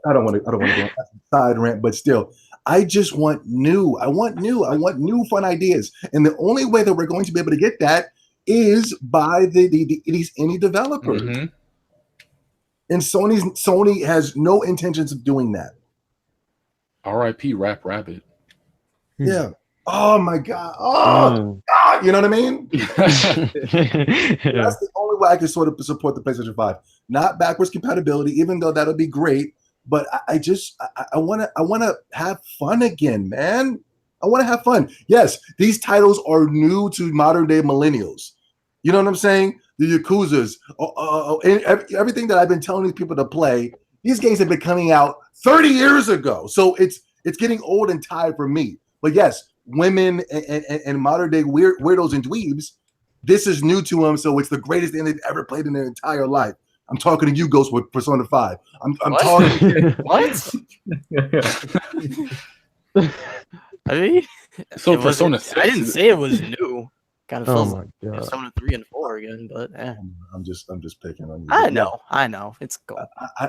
I don't want to go on a side rant, but still, I just want new. I want new fun ideas, and the only way that we're going to be able to get that is by these indie developers. Mm-hmm. And Sony has no intentions of doing that. R.I.P. Rap Rabbit. Yeah. Oh my God. Oh God. You know what I mean? That's the only way I can sort of support the PlayStation 5. Not backwards compatibility, even though that'll be great. But I want to have fun again, man. I want to have fun. Yes, these titles are new to modern day millennials. You know what I'm saying? The Yakuzas, everything that I've been telling these people to play. These games have been coming out 30 years ago, so it's getting old and tired for me. But yes, women and modern day weirdos and dweebs, this is new to them, so it's the greatest thing they've ever played in their entire life. I'm talking to you, Ghost, with Persona 5. I'm talking. What? I mean, So Persona 6. I didn't say it was new. Kind of Oh feels my like God. Persona 3 and 4 again, but I'm just picking on you. I know. It's cool.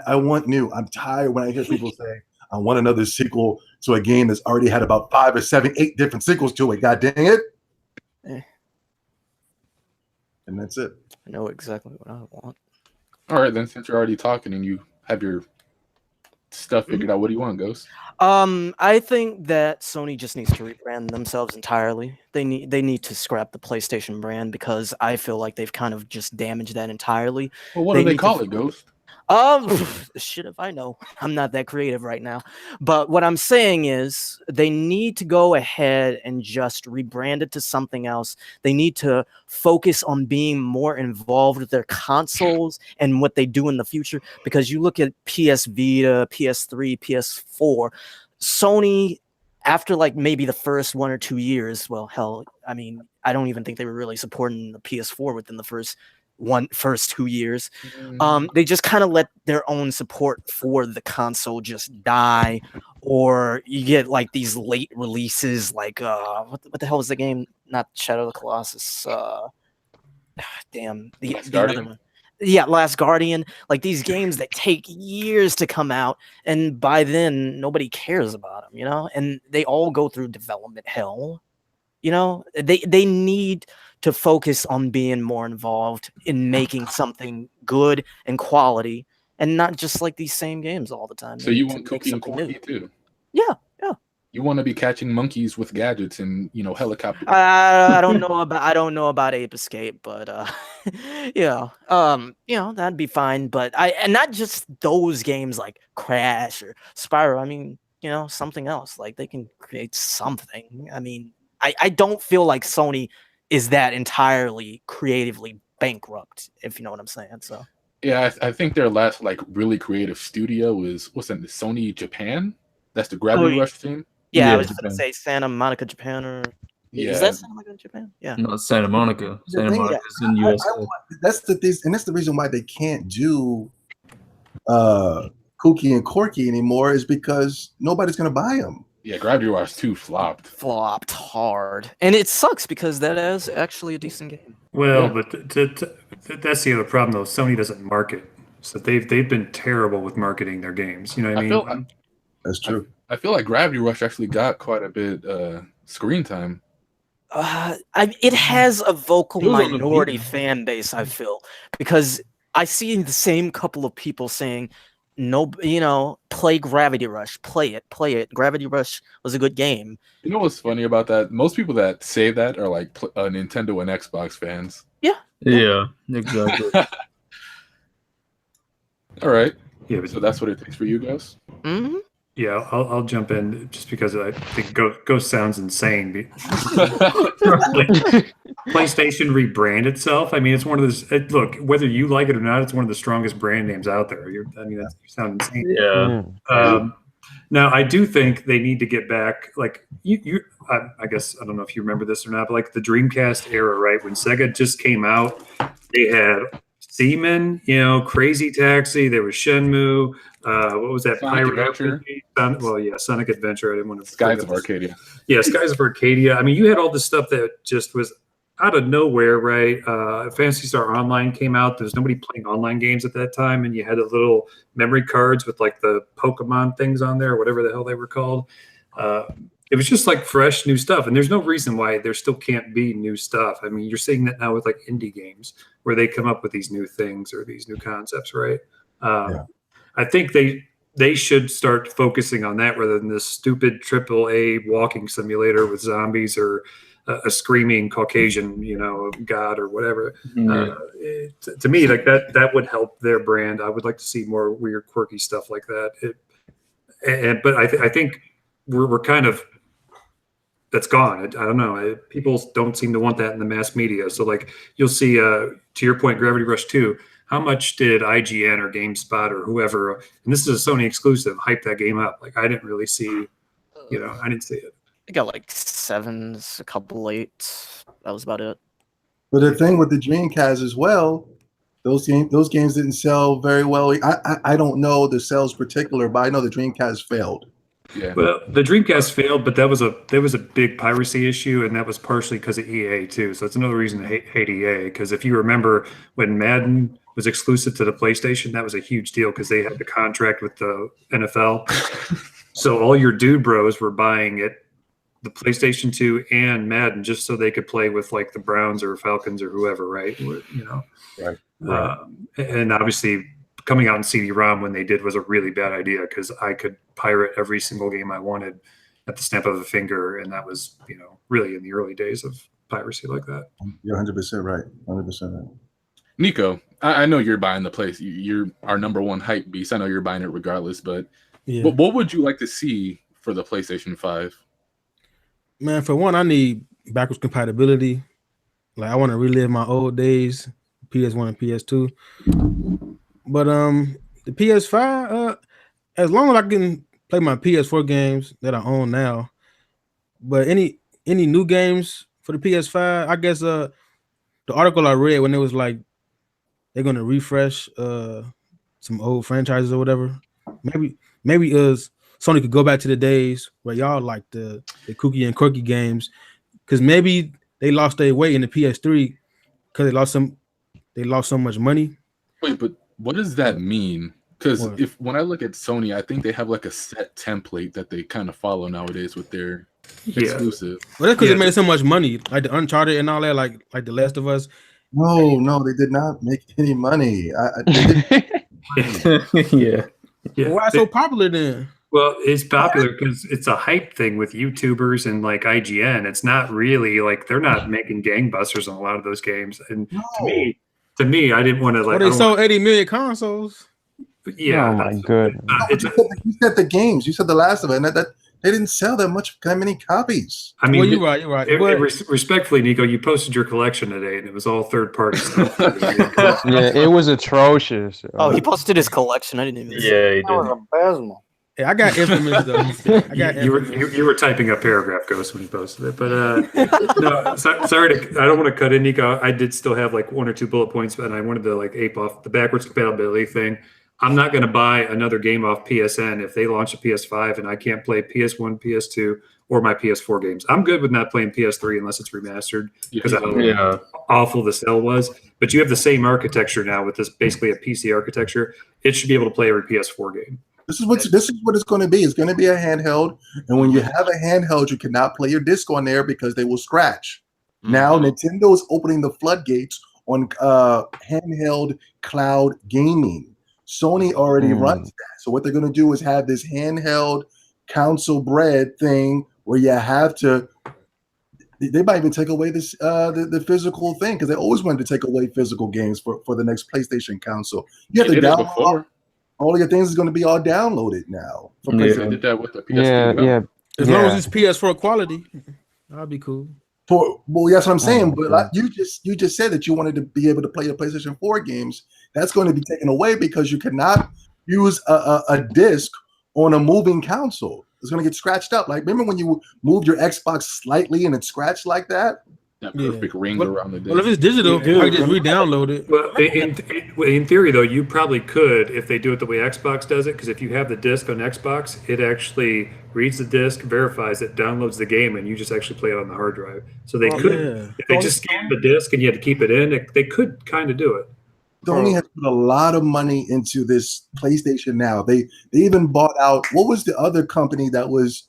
I want new. I'm tired when I hear people say, I want another sequel to a game that's already had about 5 or 7, 8 different sequels to it. God dang it. And that's it. I know exactly what I want. All right, then, since you're already talking and you have your stuff figured out, what do you want, Ghost? I think that Sony just needs to rebrand themselves entirely. They need to scrap the PlayStation brand because I feel like they've kind of just damaged that entirely. Well, what do they call it, Ghost? Shit if I know. I'm not that creative right now. But what I'm saying is they need to go ahead and just rebrand it to something else. They need to focus on being more involved with their consoles and what they do in the future. Because you look at PS Vita, PS3, PS4, Sony, after like maybe the first 1 or 2 years, well, hell, I mean, I don't even think they were really supporting the PS4 within the first 2 years. They just kind of let their own support for the console just die, or you get like these late releases like what the hell was the game? Not Shadow of the Colossus. Damn, the other one. Yeah, Last Guardian. Like these games that take years to come out, and by then nobody cares about them, you know. And they all go through development hell. You know, they need to focus on being more involved in making something good and quality, and not just like these same games all the time. So you want Cookie and Corky too? Yeah. You want to be catching monkeys with gadgets and helicopters. I don't know about Ape Escape, but that'd be fine. But and not just those games like Crash or Spyro. I mean, something else. Like they can create something. I mean, I don't feel like Sony is that entirely creatively bankrupt, if you know what I'm saying. So yeah, I think their last like really creative studio was Sony Japan. That's the Gravity Rush team. Yeah, I was going to say Santa Monica, Japan, or is that Santa Monica, Japan? Yeah, no, Santa Monica. Santa Monica is in USA. That's the reason why they can't do Cookie and Corky anymore is because nobody's going to buy them. Yeah, Gravity Rush 2 flopped hard, and it sucks because that is actually a decent game. Well, but that's the other problem though. Sony doesn't market, so they've been terrible with marketing their games. You know what I mean? That's true. I feel like Gravity Rush actually got quite a bit screen time. It has a vocal minority fan base, I feel, because I see the same couple of people saying, "No, play Gravity Rush, play it. Gravity Rush was a good game." You know what's funny about that? Most people that say that are like Nintendo and Xbox fans. Yeah, exactly. All right. Yeah, but so that's what it takes for you guys. Mm-hmm. Yeah, I'll jump in just because I think Ghost sounds insane. PlayStation rebrand itself. I mean, it's one of those. Look, whether you like it or not, it's one of the strongest brand names out there. You sound insane. Yeah. Now, I do think they need to get back. Like I guess I don't know if you remember this or not, but like the Dreamcast era, right? When Sega just came out, they had Seaman, Crazy Taxi. There was Shenmue. What was that? Sonic Adventure. Sonic Adventure. I didn't want to. Skies of Arcadia. Yeah, Skies of Arcadia. I mean, you had all this stuff that just was out of nowhere, right? Phantasy Star Online came out. There's nobody playing online games at that time, and you had the little memory cards with like the Pokemon things on there, or whatever the hell they were called. It was just like fresh new stuff, and there's no reason why there still can't be new stuff. I mean, you're seeing that now with like indie games where they come up with these new things or these new concepts, right? I think they should start focusing on that rather than this stupid AAA walking simulator with zombies or a screaming Caucasian, god or whatever. To me, like that would help their brand. I would like to see more weird, quirky stuff like that. But I think we're kind of, that's gone. I don't know. People don't seem to want that in the mass media. So like you'll see, to your point, Gravity Rush 2, how much did IGN or GameSpot or whoever, and this is a Sony exclusive, hype that game up? Like I didn't really see, I didn't see it. I got like 7s, a couple 8s. That was about it. But the thing with the Dreamcast as well, those games didn't sell very well. I don't know the sales particular, but I know the Dreamcast failed. Yeah. Well, the Dreamcast failed, but there was a big piracy issue, and that was partially because of EA too. So it's another reason to hate EA. Because if you remember when Madden was exclusive to the PlayStation, that was a huge deal because they had the contract with the NFL. So all your dude bros were buying it, the PlayStation 2 and Madden, just so they could play with like the Browns or Falcons or whoever, right? Right. And obviously, coming out in CD-ROM when they did was a really bad idea because I could pirate every single game I wanted at the snap of a finger, and that was, really in the early days of piracy like that. You're 100% right. 100% right. Nico, I know you're buying the place. You're our number one hype beast. I know you're buying it regardless, but what would you like to see for the PlayStation 5? Man, for one, I need backwards compatibility. Like I want to relive my old days, PS1 and PS2. But the PS5, as long as I can play my PS4 games that I own now, but any new games for the PS5, I guess the article I read when it was like they're gonna refresh some old franchises or whatever. Maybe Sony could go back to the days where y'all like the kooky and quirky games, because maybe they lost their way in the PS3 because they lost so much money. Wait, but what does that mean? Because when I look at Sony, I think they have like a set template that they kind of follow nowadays with their exclusive. Well, that's because they made so much money, like the Uncharted and all that, like The Last of Us. No, they did not make any money. Yeah. Why so popular then? Well, it's popular because it's a hype thing with YouTubers and like IGN. It's not really like they're not making gangbusters on a lot of those games. And to me, I didn't want to like. Well, they sold 80 million consoles. Yeah. Oh my goodness. You said the games. You said The Last of It, and that they didn't sell that many copies. I mean, well, you're right. Respectfully, Nico, you posted your collection today, and it was all third-party stuff. Yeah, it was atrocious. Oh, he posted his collection. I didn't even see Yeah, he That was did. abysmal. Yeah, I got Infamous though. You were typing up paragraph Ghost when you posted it, but no, sorry I don't want to cut in, Nico. I did still have like 1 or 2 bullet points, and I wanted to like ape off the backwards compatibility thing. I'm not going to buy another game off PSN if they launch a PS5 and I can't play PS1, PS2, or my PS4 games. I'm good with not playing PS3 unless it's remastered because of how awful the sale was. But you have the same architecture now with this basically a PC architecture. It should be able to play every PS4 game. This is what it's going to be. It's going to be a handheld, and when you have a handheld, you cannot play your disc on there because they will scratch. Now Nintendo is opening the floodgates on handheld cloud gaming. Sony already runs that. So what they're going to do is have this handheld console bred thing where you have to. They might even take away this the physical thing because they always wanted to take away physical games for the next PlayStation console. You have to download. All of your things is going to be all downloaded now. They did that with the PS3. As long as it's PS4 quality, that'll be cool. Well, that's what I'm saying. But like you just said that you wanted to be able to play your PlayStation 4 games. That's going to be taken away because you cannot use a disc on a moving console. It's going to get scratched up. Like remember when you moved your Xbox slightly and it scratched like that? That perfect ring around the disc. Well, if it's digital, I can just re-download it. Well, in theory, though, you probably could if they do it the way Xbox does it. Because if you have the disc on Xbox, it actually reads the disc, verifies it, downloads the game, and you just actually play it on the hard drive. So they could, if they just scanned the disc and you had to keep it in, they could kind of do it. Sony has put a lot of money into this PlayStation Now. They even bought out. What was the other company that was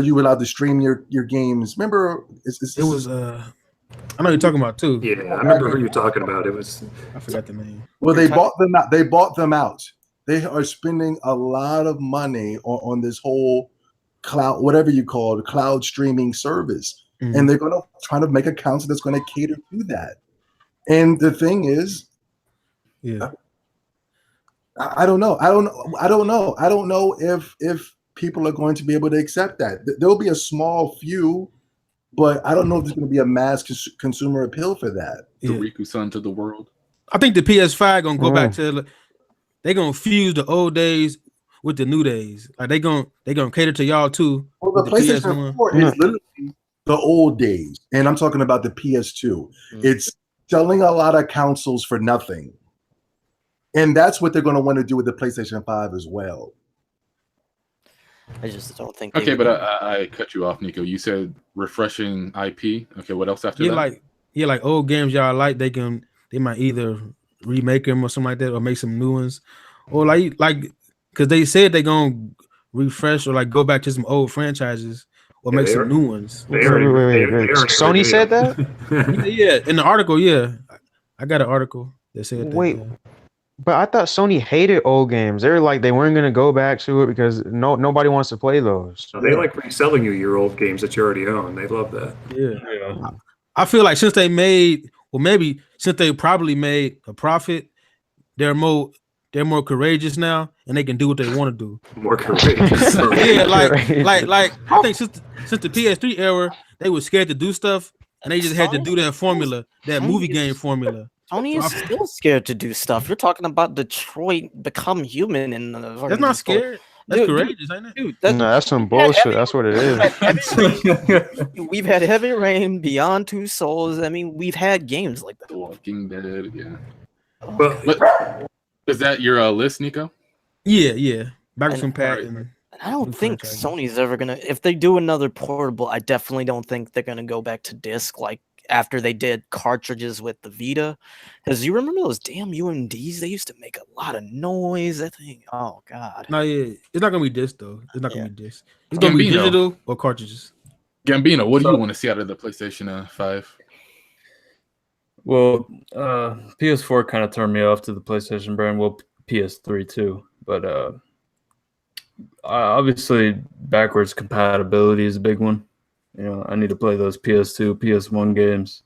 you were allowed to stream your games? Remember? It was I know you're talking about too. Yeah, I remember who you're talking about. I forgot the name. Well, they bought them out. They bought them out. They are spending a lot of money on this whole cloud, whatever you call it, cloud streaming service, and they're going to try to make a console that's going to cater to that. And the thing is, I don't know. I don't know if people are going to be able to accept that. There'll be a small few, but I don't know if there's going to be a mass consumer appeal for that. The Riku-san to the world. I think the PS5 gonna go back to they're gonna fuse the old days with the new days. Like they gonna cater to y'all too. Well, the PlayStation 4 is literally the old days, and I'm talking about the PS2. It's selling a lot of consoles for nothing, and that's what they're going to want to do with the PlayStation 5 as well. I just don't think. Okay, but I cut you off, Nico. You said refreshing IP. Okay, what else after that? Like old games y'all like, they might either remake them or something like that, or make some new ones, or like because they said they're gonna refresh or like go back to some old franchises or make some new ones. Wait. Sony said that? Yeah, in the article, I got an article that said that. Wait, but I thought Sony hated old games. They were like they weren't gonna go back to it because nobody wants to play those. So they like reselling you your old games that you already own. They love that. Yeah. I feel like since they probably made a profit, they're more courageous now, and they can do what they want to do. More courageous. like I think since the PS3 era, they were scared to do stuff, and they just had to do that formula, that movie game formula. Sony is still scared to do stuff. You're talking about Detroit Become Human, and that's not scared. That's courageous, ain't it? Dude, that's some bullshit. That's what it is. We've had Heavy Rain, Beyond Two Souls. I mean, we've had games like that. The Walking Dead, yeah. But is that your list, Nico? Yeah. Back from Pat. And I don't think Sony's ever gonna. If they do another portable, I definitely don't think they're gonna go back to disc like after they did cartridges with the Vita. Because you remember those damn UMDs? They used to make a lot of noise. That thing. Oh god. No, it's not gonna be disc though. It's not gonna be disc. It's gonna be digital or cartridges. Gambino, what do you want to see out of the PlayStation 5? Well, PS4 kind of turned me off to the PlayStation brand. Well, PS3 too, but obviously backwards compatibility is a big one. You know, I need to play those PS2, PS1 games.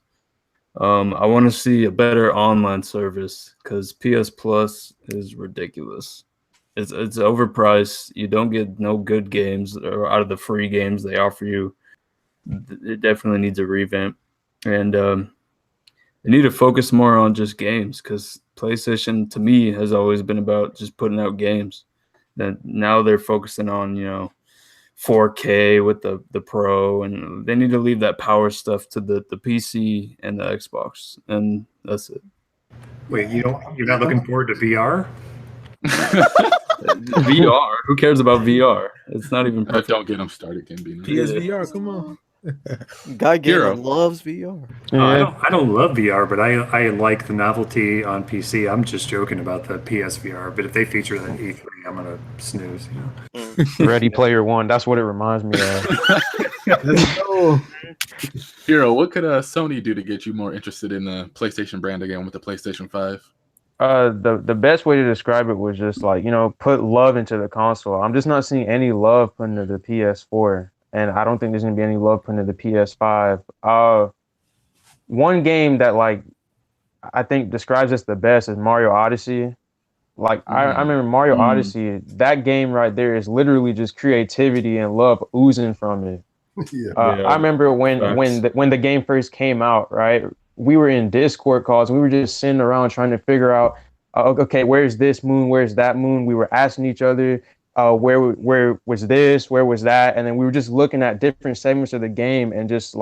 I want to see a better online service because PS Plus is ridiculous. It's overpriced. You don't get no good games or out of the free games they offer you. It definitely needs a revamp, and they need to focus more on just games because PlayStation to me has always been about just putting out games. Then now they're focusing on 4K with the Pro, and they need to leave that power stuff to the PC and the Xbox, and that's it. Wait, you're not looking forward to VR? VR? Who cares about VR? It's not even perfect. Don't get them started, Gambino. PSVR, come on. Guy Gamer loves VR. I don't love VR, but I like the novelty on PC. I'm just joking about the PSVR, but if they feature that E3, I'm gonna snooze. Ready Player One. That's what it reminds me of. Hero, what could Sony do to get you more interested in the PlayStation brand again with the PlayStation 5? The best way to describe it was just like, put love into the console. I'm just not seeing any love put into the PS4. And I don't think there's going to be any love put into the PS5. One game that, I think describes this the best is Mario Odyssey. I remember Mario Odyssey, that game right there is literally just creativity and love oozing from it. I remember when the game first came out, right? We were in Discord calls. We were just sitting around trying to figure out, okay, where's this moon? Where's that moon? We were asking each other, where was this? Where was that? And then we were just looking at different segments of the game and just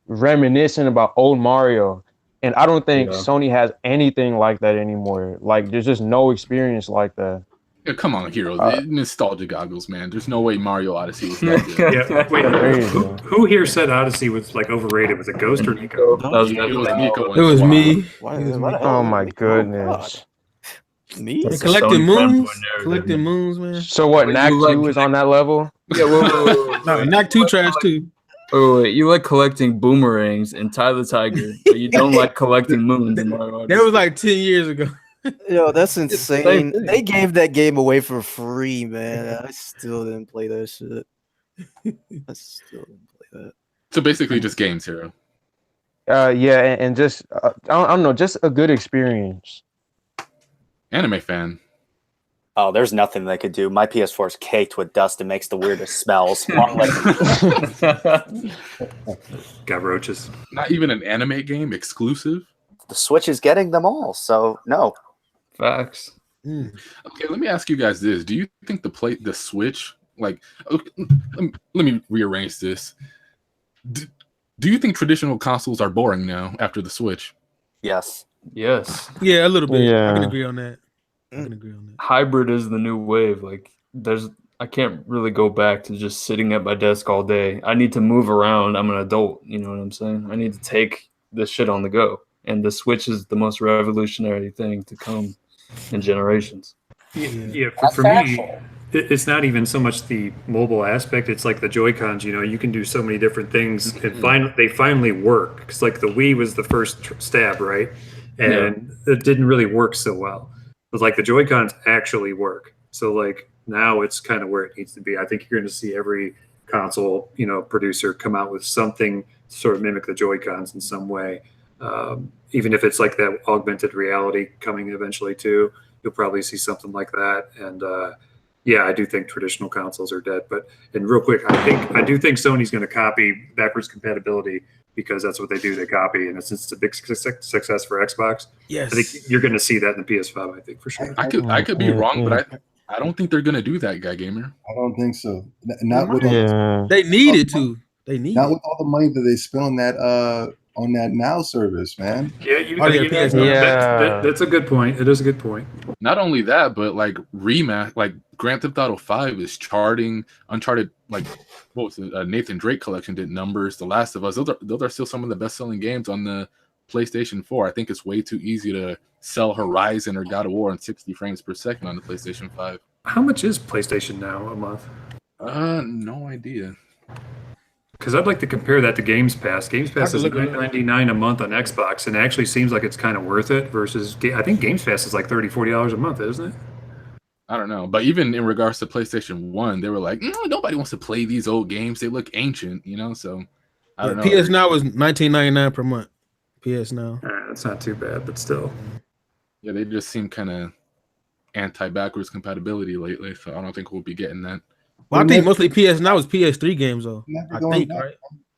reminiscent about old Mario. And I don't think Yeah. Sony has anything like that anymore. Like, there's just no experience like that. Yeah, come on, Heroes. Nostalgia goggles, man. There's no way Mario Odyssey was that good. Yeah, wait, who here said Odyssey was like overrated? Was it Ghost or Nico? That was It was definitely Nico. It was me. Why, It was why me. the hell Oh is it my me? goodness. God. Me? That's And a collecting Sony moons. fanboy narrative, Collecting man. moons, man. So what, But Knack you 2 like- is on that level? Yeah, wait. No, Knack 2 trash too. Wait, you like collecting boomerangs in Ty the Tiger, but you don't like collecting moons in Mario Odyssey. That was like 10 years ago. Yo, that's same insane. thing. They gave that game away for free, man. I still didn't play that shit. I still didn't play that. So basically, just games, Hero. Yeah, and just I don't know, just a good experience. Anime fan. Oh, there's nothing they could do. My PS4 is caked with dust and makes the weirdest smells. Long leg- Got roaches. Not even an anime game exclusive. the Switch is getting them all, so no. Facts. Mm. Okay, let me ask you guys this: do you think the Switch, like, okay, let me rearrange this. Do you think traditional consoles are boring now after the Switch? Yes. Yes. Yeah, a little bit. I Yeah. can agree on that. I can agree on that. Hybrid is the new wave. Like, I can't really go back to just sitting at my desk all day. I need to move around. I'm an adult. You know what I'm saying? I need to take this shit on the go. And the Switch is the most revolutionary thing to come in generations. Yeah, That's for me, factual. it's not even so much the mobile aspect. It's like the Joy-Cons, you can do so many different things. And they finally work. Because like the Wii was the first stab, right? And it didn't really work so well. But like the Joy-Cons actually work. So like now it's kind of where it needs to be. I think you're going to see every console, producer come out with something to sort of mimic the Joy-Cons in some way. Even if it's like that augmented reality coming eventually too, you'll probably see something like that. And yeah, I do think traditional consoles are dead. And real quick, I do think Sony's going to copy backwards compatibility because that's what they do. They copy, and it's a big success for Xbox. Yes. I think you're going to see that in the PS5. I think for sure. I could be wrong, but I don't think they're gonna do that, Guy Gamer. I don't think so. Not with Yeah. They needed to. They needed. not with all the money that they spent on that Now service, man. Yeah, PS5. that's a good point. It is a good point. Not only that, but like Grand Theft Auto 5 is charting. Uncharted, like what was it? Nathan Drake collection did numbers. The Last of Us. Those are still some of the best selling games on the PlayStation 4. I think it's way too easy to sell Horizon or God of War in 60 frames per second on the PlayStation 5. How much is PlayStation Now a month? No idea. Because I'd like to compare that to Games Pass. Games Pass can is look it up. $9.99 a month on Xbox, and it actually seems like it's kind of worth it. Versus, I think Games Pass is like $30-$40 a month, isn't it? I don't know, but even in regards to PlayStation 1, they were like, nobody wants to play these old games. They look ancient, So I don't know. PS Now was $19.99 per month. PS Now. That's not too bad, but still. Yeah, they just seem kind of anti-backwards compatibility lately, so I don't think we'll be getting that. Well, I think mostly PS Now is PS3 games though. Never I going think, back. right?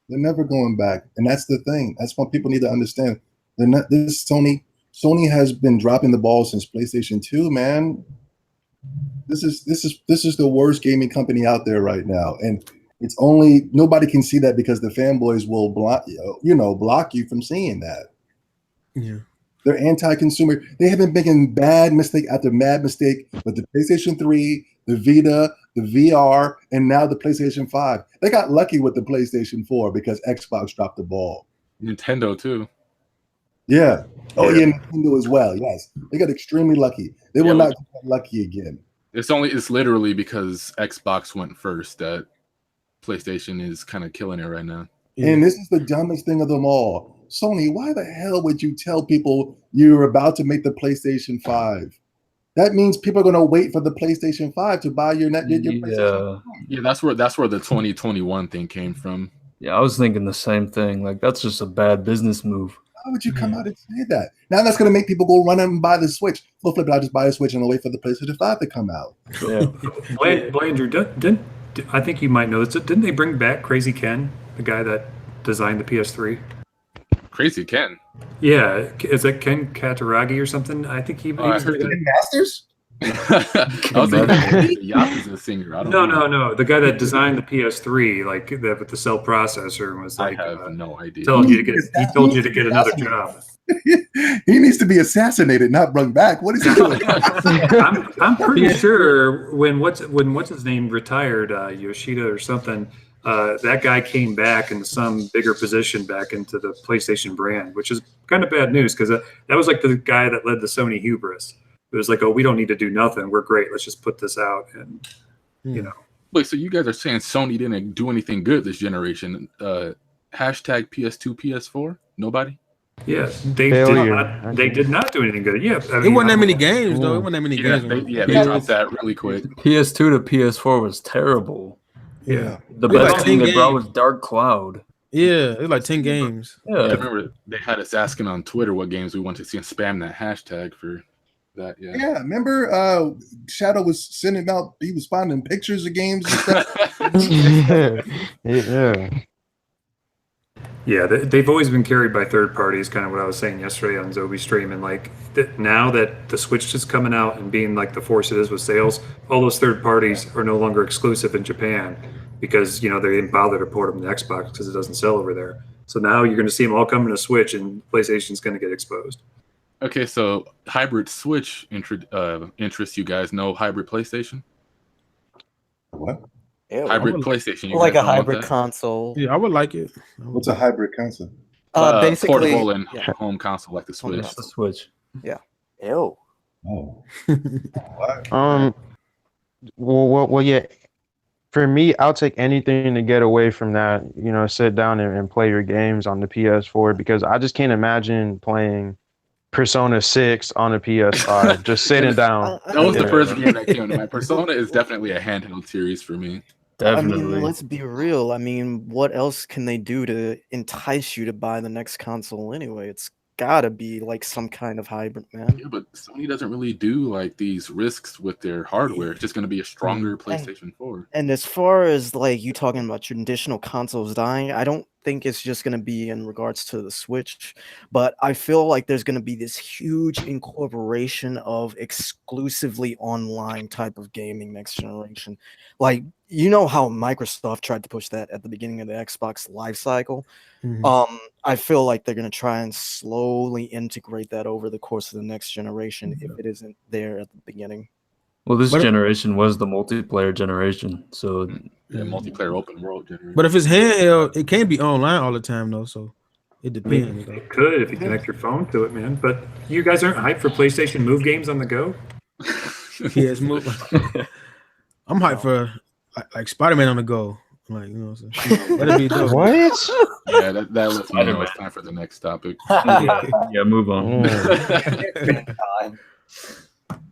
They're never going back, and that's the thing. That's what people need to understand. They're not. This Sony has been dropping the ball since PlayStation 2, man. This is the worst gaming company out there right now, and it's only nobody can see that because the fanboys will block you from seeing that. Yeah. They're anti-consumer. They have been making bad mistake after mad mistake with the PlayStation 3, the Vita, the VR, and now the PlayStation 5. They got lucky with the PlayStation 4 because Xbox dropped the ball. Nintendo too. Yeah. Oh, yeah, Nintendo as well. Yes. They got extremely lucky. They will not get lucky again. It's literally because Xbox went first that PlayStation is kind of killing it right now. And this is the dumbest thing of them all. Sony, why the hell would you tell people you're about to make the PlayStation 5? That means people are going to wait for the PlayStation 5 to buy your PlayStation 5. Yeah, that's where the 2021 thing came from. Yeah, I was thinking the same thing. Like, that's just a bad business move. Why would you come out and say that? Now that's going to make people go run and buy the Switch. Well, flip it, I'll just buy a Switch and I'll wait for the PlayStation 5 to come out. Yeah. Blandrew, I think you might know this. Didn't they bring back Crazy Ken, the guy that designed the PS3? Crazy Ken. Yeah, is that Ken Kataragi or something? I think he was I heard Masters? I was thinking the Yakuza singer. I don't know. No. The guy that designed the PS3, like with the cell processor, was like I have no idea. telling you to get. He told you to get another job. He needs to be assassinated, not brought back. What is he doing? I'm pretty sure when what's his name retired, Yoshida or something. That guy came back in some bigger position back into the PlayStation brand, which is kind of bad news because that was like the guy that led the Sony hubris. It was like, oh, we don't need to do nothing. We're great. Let's just put this out, and you know. Wait, so you guys are saying Sony didn't do anything good this generation? Hashtag PS2, PS4? Nobody? Yeah, they did not do anything good. Yeah, It wasn't that many games though. It wasn't that many games. They dropped that really quick. PS2 to PS4 was terrible. Yeah. The It was best like thing 10 they brought games. was Dark Cloud. Yeah, it was like 10 games. I Yeah, remember they had us asking on Twitter what games we wanted to see and spam that hashtag for that. Yeah. Yeah, remember Shadow was sending out, he was finding pictures of games and stuff. Yeah. Yeah, they've always been carried by third parties. Kind of what I was saying yesterday on Zobi stream, and like now that the Switch is coming out and being like the force it is with sales, all those third parties are no longer exclusive in Japan because they didn't bother to port them to Xbox because it doesn't sell over there. So now you're going to see them all coming to Switch, and PlayStation's going to get exposed. Okay, so hybrid Switch interests you guys. No hybrid PlayStation? What? Ew. Hybrid PlayStation. You Like guys a don't want hybrid that? console. Yeah, I would like it. What's a hybrid console? Basically, portable and yeah. home console like the Switch. it's the Switch. Ew. Oh. Well, yeah. For me, I'll take anything to get away from that. Sit down and play your games on the PS4 because I just can't imagine playing Persona 6 on a PS5. Just sitting down. That was the first game that came to mind. Persona is definitely a handheld series for me. Definitely. I mean, let's be real. I mean, what else can they do to entice you to buy the next console anyway? It's gotta be like some kind of hybrid, man. Yeah, but Sony doesn't really do like these risks with their hardware. It's just going to be a stronger PlayStation 4. And as far as like you talking about traditional consoles dying, I don't think it's just going to be in regards to the Switch, but I feel like there's going to be this huge incorporation of exclusively online type of gaming next generation. Like, how Microsoft tried to push that at the beginning of the Xbox life cycle. Mhm. I feel like they're going to try and slowly integrate that over the course of the next generation if it isn't there at the beginning. Well, this But- generation was the multiplayer generation, so Yeah, multiplayer open world generation. But if it's handheld, it can't be online all the time though. So it depends. though. It could if you connect your phone to it, man. But you guys aren't hyped for PlayStation Move games on the go? Yeah, it's more. I'm hyped for like Spider-Man on the go. Like what I'm saying? That'd be dope. What? Yeah, that lets me know it's time for the next topic. yeah, move on. Time.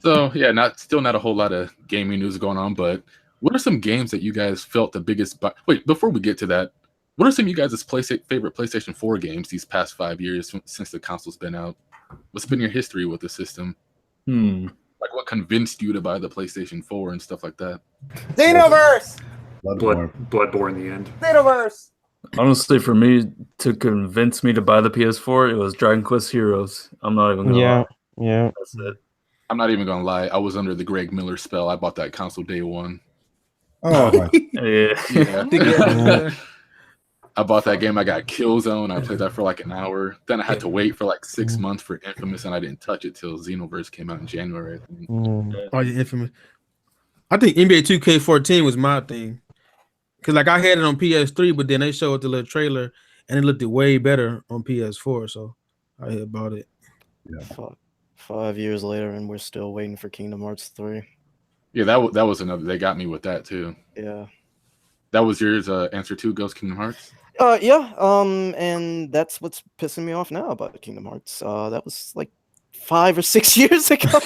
So yeah, still not a whole lot of gaming news going on, but what are some games that you guys felt the biggest? Wait, before we get to that, what are some of you guys' favorite PlayStation 4 games these past 5 years since the console's been out? What's been your history with the system? Like what convinced you to buy the PlayStation 4 and stuff like that? Xenoverse! Bloodborne in the end. Xenoverse! Honestly, for me, to convince me to buy the PS4, it was Dragon Quest Heroes. I'm not even gonna lie. Yeah. That's it. I'm not even gonna lie. I was under the Greg Miller spell. I bought that console day one. Oh, my. Yeah. I bought that game. I got Killzone. I played that for like an hour. Then I had to wait for like 6 months for Infamous, and I didn't touch it till Xenoverse came out in January, I think. Oh, yeah, Infamous. I think NBA 2K14 was my thing. Cause like I had it on PS3, but then they showed the little trailer and it looked way better on PS4. So I had bought it. Fuck. 5 years later, and we're still waiting for Kingdom Hearts 3. Yeah, that was another. They got me with that too. Yeah. That was yours. Answer to Ghost Kingdom Hearts. Yeah. And that's what's pissing me off now about Kingdom Hearts. That was like 5 or 6 years ago.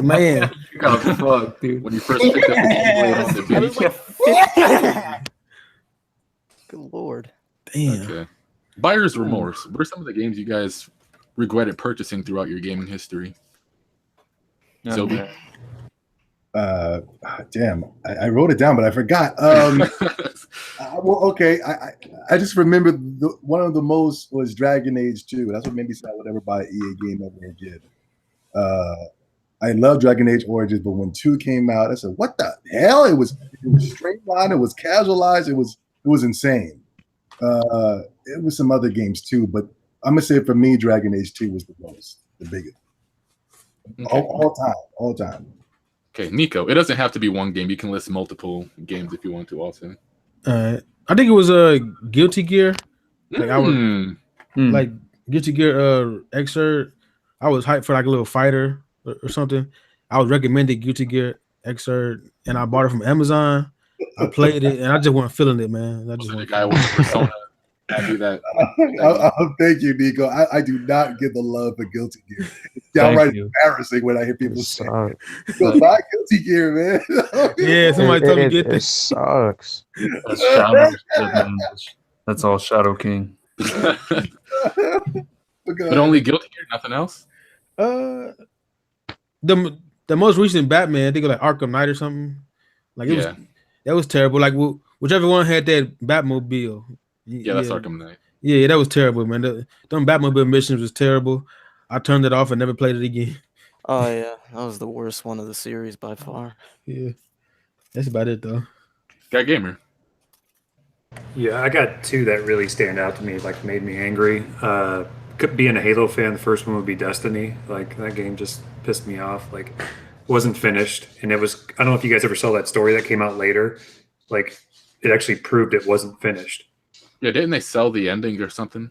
Man. Oh, fuck, dude. When you first picked up the Keyblade on the I was beach. like, good lord. Damn. Okay. Buyer's remorse. What are some of the games you guys regretted purchasing throughout your gaming history? Zobi? Damn, I wrote it down, but I forgot. Well, okay, I just remember one of the most was Dragon Age 2. That's what made me say I would ever buy an EA game ever again. I love Dragon Age Origins, but when 2 came out, I said, "What the hell?" It was streamlined, it was casualized, it was insane. It was some other games too, but I'm gonna say for me, Dragon Age 2 was the biggest. Okay. All time. Okay, Nico. It doesn't have to be one game. You can list multiple games if you want to. Also, I think it was a Guilty Gear. Like I was like Guilty Gear Xrd. I was hyped for like a little fighter or something. I was recommended Guilty Gear Xrd, and I bought it from Amazon. I played it, and I just wasn't feeling it, man. I just the guy with the persona. Happy that. Thank you, Nico. I do not give the love for Guilty Gear. It's downright embarrassing when I hear people say, "Go buy Guilty Gear, man." Yeah, somebody told me to get it this. Sucks. That's Shadow. That's all Shadow King. But only Guilty Gear, nothing else. The most recent Batman, I think it was like Arkham Knight or something. Like it was that was terrible. Like whichever one had that Batmobile. Yeah, that's Arkham Knight. Yeah, that was terrible, man. Them Batmobile missions was terrible. I turned it off and never played it again. Oh yeah, that was the worst one of the series by far. Yeah, that's about it though. Got Gamer. Yeah, I got 2 that really stand out to me, like made me angry. Being a Halo fan, the first one would be Destiny. Like that game just pissed me off. Like wasn't finished, and it was. I don't know if you guys ever saw that story that came out later. Like it actually proved it wasn't finished. Yeah, didn't they sell the ending or something?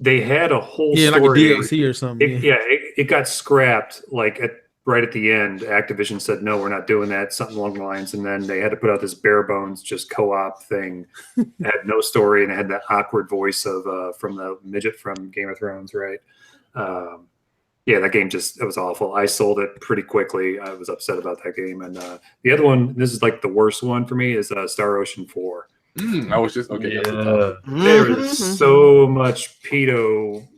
They had a whole like a story. DLC or something. It got scrapped. Like right at the end, Activision said no, we're not doing that. Something along the lines, and then they had to put out this bare bones, just co-op thing. It had no story, and it had that awkward voice of from the midget from Game of Thrones, right? Yeah, that game it was awful. I sold it pretty quickly. I was upset about that game, and the other one, this is like the worst one for me, is Star Ocean 4. I was just okay. Yeah. There is so much pedo,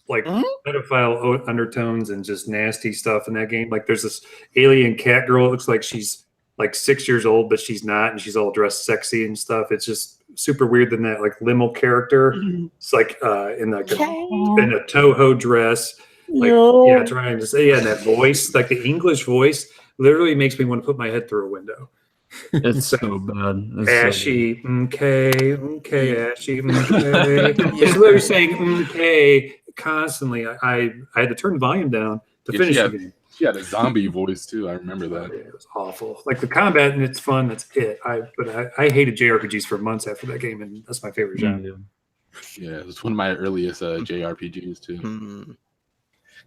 like pedophile undertones and just nasty stuff in that game. Like there's this alien cat girl. It looks like she's like 6 years old, but she's not, and she's all dressed sexy and stuff. It's just super weird. Than that, like limo character. It's like in a Toho dress. Like trying to say and that voice, like the English voice, literally makes me want to put my head through a window. It's so bad. It's Ashy, okay, Ashy, It's literally saying okay constantly. I had to turn the volume down to finish the game. She had a zombie voice too. I remember that. It was awful. Like the combat and it's fun. That's it. I hated JRPGs for months after that game, and that's my favorite genre. Yeah, it was one of my earliest JRPGs too.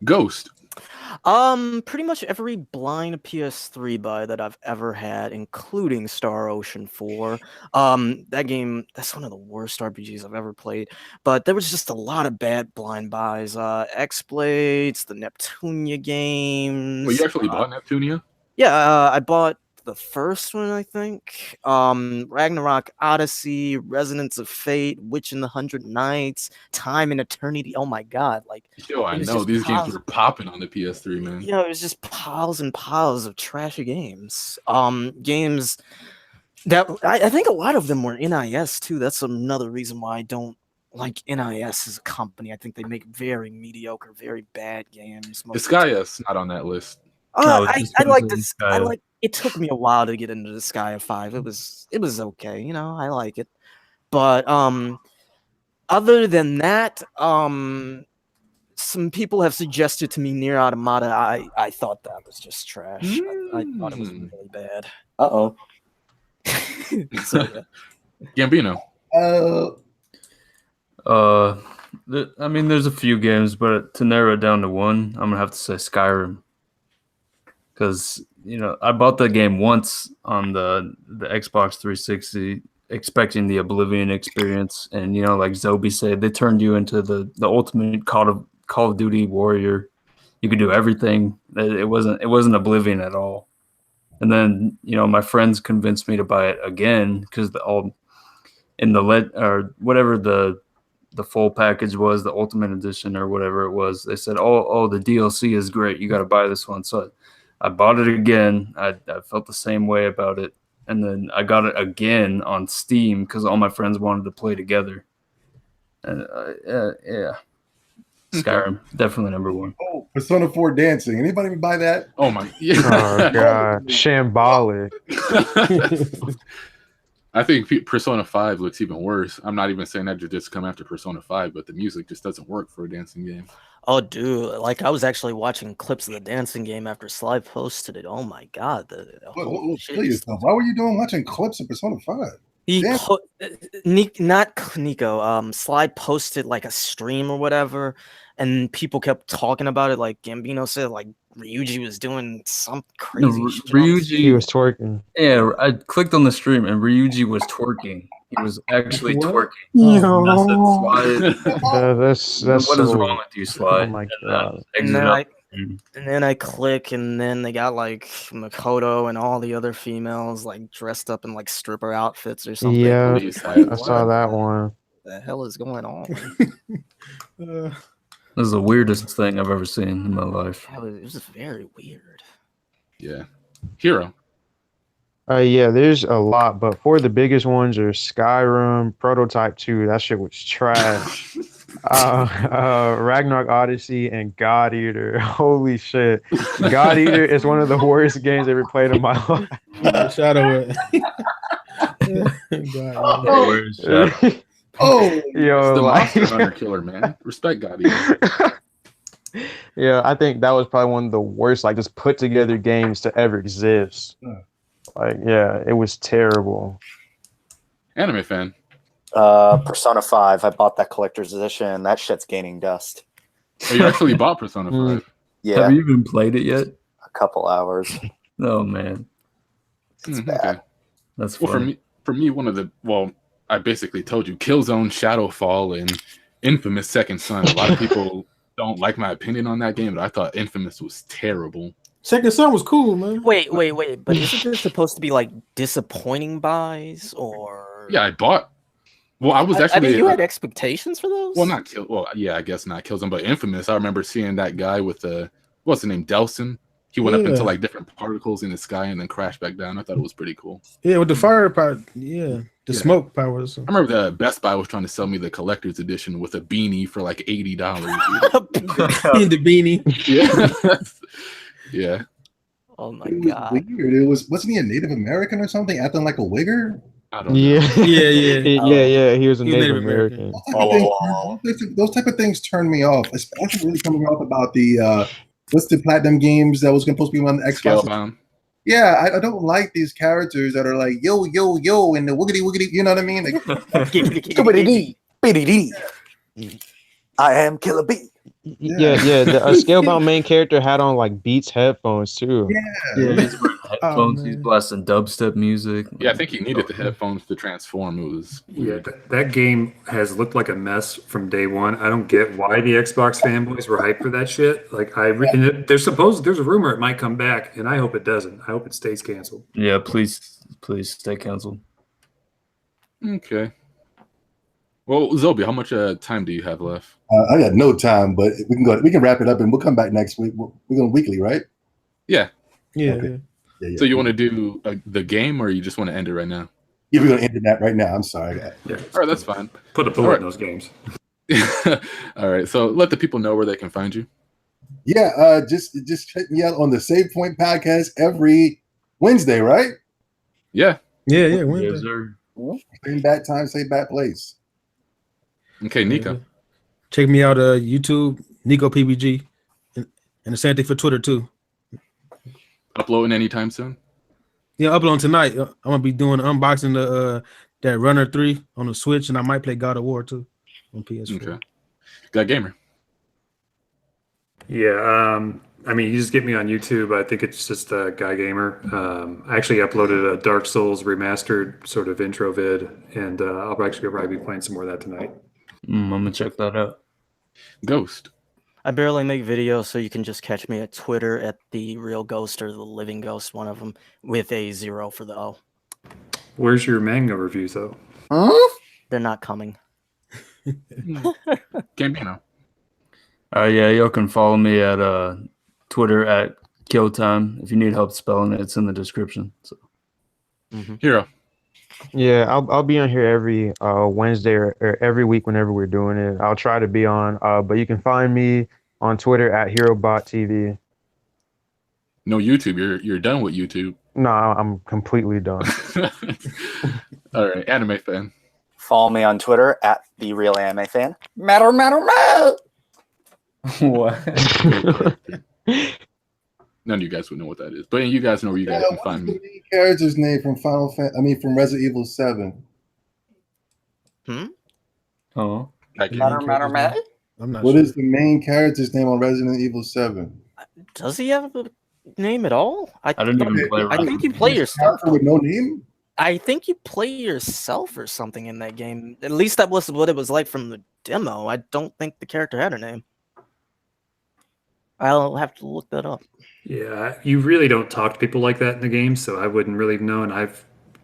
Ghost. Pretty much every blind PS3 buy that I've ever had, including Star Ocean 4. That game, that's one of the worst RPGs I've ever played. But there was just a lot of bad blind buys. X-Blades, the Neptunia games. Well, you actually bought Neptunia? Yeah, I bought the first one, I think. Ragnarok Odyssey, Resonance of Fate, Witch in the 100 Nights, Time and Eternity. Oh my god! Like, yo, I know these games were popping on the PS3, man. Yeah, it was just piles and piles of trashy games. Games that I think a lot of them were NIS too. That's another reason why I don't like NIS as a company. I think they make very mediocre, very bad games. Disgaea's not on that list. I like this. It took me a while to get into Disgaea 5. It was okay, I like it. But other than that, some people have suggested to me Nier Automata. I thought that was just trash. I thought it was really bad. Uh-oh. So, yeah. Gambino. I mean, there's a few games, but to narrow it down to one, I'm gonna have to say Skyrim. Because I bought the game once on the Xbox 360, expecting the Oblivion experience, and like Zobi said, they turned you into the ultimate Call of Duty warrior. You could do everything. It wasn't Oblivion at all. And then my friends convinced me to buy it again because in the or whatever the full package was, the Ultimate Edition or whatever it was, they said, oh, the DLC is great. You got to buy this one. So I bought it again. I felt the same way about it. And then I got it again on Steam because all my friends wanted to play together. And yeah. Skyrim, definitely number one. Oh, Persona 4 dancing. Anybody buy that? Oh my, Oh yeah. god, shambolic. I think Persona 5 looks even worse. I'm not even saying that to just come after Persona 5, but the music just doesn't work for a dancing game. Oh, dude! Like I was actually watching clips of the dancing game after Sly posted it. Oh my god, the whole shit. Kill yourself. Why were you watching clips of Persona 5? He Damn. not Nico. Sly posted like a stream or whatever, and people kept talking about it. Like Gambino said, like Ryuji was doing some crazy shit. Ryuji, He was twerking. Yeah, I clicked on the stream and Ryuji was twerking. He was actually What? twerking. Oh, And I said, Sly, That's what is so- wrong with you, Sly? Oh my god. And then I click, and then they got like Makoto and all the other females like dressed up in like stripper outfits or something. Yeah, Please, I saw that one. What the hell is going on? Uh, This is the weirdest thing I've ever seen in my life. It was just very weird. Yeah. Hero. Yeah, there's a lot, but four of the biggest ones are Skyrim, Prototype 2. That shit was trash. Ragnarok Odyssey and God Eater. Holy shit. God Eater is one of the worst games I ever played in my life. Shadow it. God, Where's Shadow? Oh, Yo, It's the like, Monster Hunter killer, man. Respect God Eater. yeah, I think that was probably one of the worst, like, just put together games to ever exist. Like, yeah, it was terrible. Anime fan. Persona 5. I bought that collector's edition. That shit's gaining dust. Oh, you actually bought Persona 5. Yeah, Have you even played it yet? a couple hours. Oh man, Okay. that's Well, funny. for me, I basically told you, Killzone, Shadowfall, and Infamous Second Son. A lot of people don't like my opinion on that game, but I thought Infamous was terrible. Second Son was cool, man. Wait. But isn't this supposed to be like disappointing buys or? Yeah, I bought. Well, I was I actually. mean, you had expectations for those? Well, not kill. Well, yeah, I guess not Killzone, but Infamous. I remember seeing that guy with the what's the name, Delson. He went up into Yeah. like different particles in the sky and then crashed back down. I thought it was pretty cool. Yeah, with the fire power. Yeah, the Yeah. smoke powers. I remember the Best Buy was trying to sell me the collector's edition with a beanie for like $80. In the beanie. Yeah, yeah. Oh my it was god. weird. Wasn't he a Native American or something, acting like a wigger? I don't know. Yeah. Yeah. yeah. He was a He was Native Native American. Those type of things turn me off. Especially really coming off about the what's the platinum games that was supposed to be on the Xbox. Scalebound. Yeah, I don't like these characters that are like yo and the wiggity wiggity. You know what I mean? Like, Skibbity-dee, biddy-dee. I am Killer B. Yeah. The Scalebound main character had on like Beats headphones too. Yeah, he's wearing headphones. He's man. blasting dubstep music. Yeah, I think he needed the headphones to transform. It was Yeah, weird. that game has looked like a mess from day one. I don't get why the Xbox fanboys were hyped for that shit. Like there's a rumor it might come back, and I hope it doesn't. I hope it stays canceled. Yeah, please stay canceled. Okay. Well, Zobi, how much time do you have left? I got no time, but we can wrap it up and we'll come back next week. We're going weekly, right? Yeah. Yeah. Okay. Yeah. So you want to do the game, or you just want to end it right now? Yeah, we're going to end that right now. I'm sorry. Yeah, All right, that's fine. put a bullet All right. in those games. All right, so let the people know where they can find you. Yeah, just check me out on the Save Point podcast every Wednesday, right? Yeah. Yeah. Yes, Wednesday. sir. Same bad time, same bad place. Okay, Nico. Check me out YouTube, Nico PBG, and the same thing for Twitter too. Uploading anytime soon? Yeah, uploading tonight. I'm gonna be doing unboxing the that Runner 3 on the Switch, and I might play God of War too on PS4. Okay. Got Gamer. Yeah, I mean, you just get me on YouTube. I think it's just Guy Gamer. I actually uploaded a Dark Souls remastered sort of intro vid, and I'll actually probably be playing some more of that tonight. I'm gonna check that out. Ghost. I barely make videos, so you can just catch me at Twitter at the Real Ghost or the Living Ghost, one of them, with a 0 for the O. Where's your manga reviews, though? They're not coming. Gambino. Yeah, y'all can follow me at Twitter at Killtime. If you need help spelling it, it's in the description. So Hero. Yeah, I'll be on here every Wednesday or every week whenever we're doing it. I'll try to be on. But you can find me on Twitter at HeroBotTV. No YouTube. You're done with YouTube. No, I'm completely done. All right, anime fan. Follow me on Twitter at the real anime fan. Matter. What? None of you guys would know what that is, but you guys know where you guys can find me. What's the main character's name from from Resident Evil 7? Oh. Matter. I'm not What sure. is the main character's name on Resident Evil 7? Does he have a name at all? I didn't even play I think you play yourself. Character with no name? I think you play yourself or something in that game. At least that was what it was like from the demo. I don't think the character had a name. I'll have to look that up. Yeah, you really don't talk to people like that in the game, so I wouldn't really know. And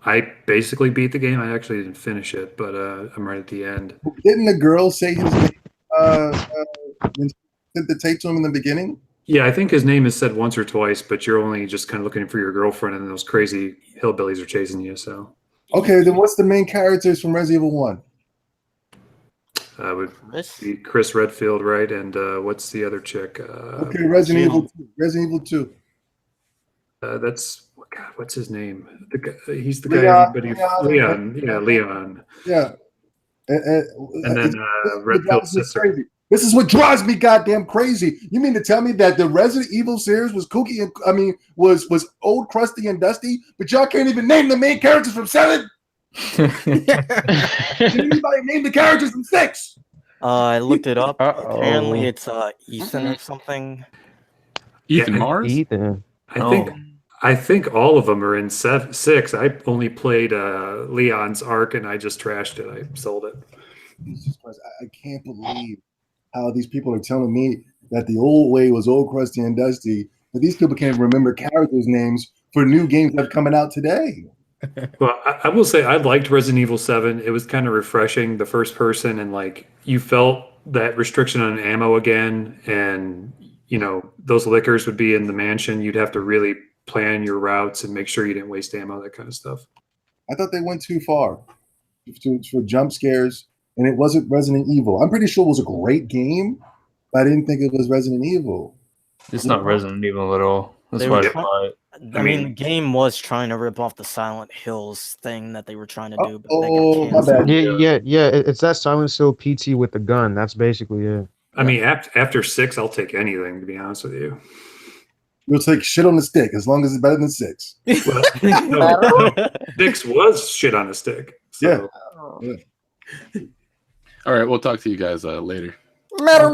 I basically beat the game. I actually didn't finish it, but I'm right at the end. Didn't the girl say his name when she sent the tape to him in the beginning? Yeah, I think his name is said once or twice, but you're only just kind of looking for your girlfriend, and those crazy hillbillies are chasing you. So Okay, then what's the main characters from Resident Evil 1? would Chris? be Chris Redfield, right? And what's the other chick? Okay, Resident Evil 2. Resident Evil 2. That's God. What's his name? He's the Leon, guy. Everybody, Leon. Leon. Yeah, Leon. Yeah. And then Redfield's sister. Crazy. This is what drives me goddamn crazy. You mean to tell me that the Resident Evil series was kooky and was old, crusty, and dusty, but y'all can't even name the main characters from 7? Can anybody name the characters from 6? I looked it up. Uh-oh. Apparently, it's Ethan or something. Ethan Yeah, Mars. Ethan. I think all of them are in 6. I only played Leon's arc, and I just trashed it. I sold it. Jesus Christ, I can't believe how these people are telling me that the old way was old, crusty, and dusty, but these people can't remember characters' names for new games that are coming out today. Well, I will say I liked Resident Evil 7. It was kind of refreshing, the first person, and like you felt that restriction on ammo again, and those liquors would be in the mansion. You'd have to really plan your routes and make sure you didn't waste ammo, that kind of stuff. I thought they went too far for jump scares, and it wasn't Resident Evil. I'm pretty sure it was a great game, but I didn't think it was Resident Evil. It's not Resident Evil at all. That's They why were I bought it. I mean, the game was trying to rip off the Silent Hills thing that they were trying to do, but they Oh, got my canceled. bad. Yeah. It's that Silent Hill PT with the gun. That's basically it. I mean, after 6, I'll take anything, to be honest with you. You'll take shit on the stick as long as it's better than 6. Well, no, 6 was shit on a stick. So. Yeah. All right, we'll talk to you guys later. Matter.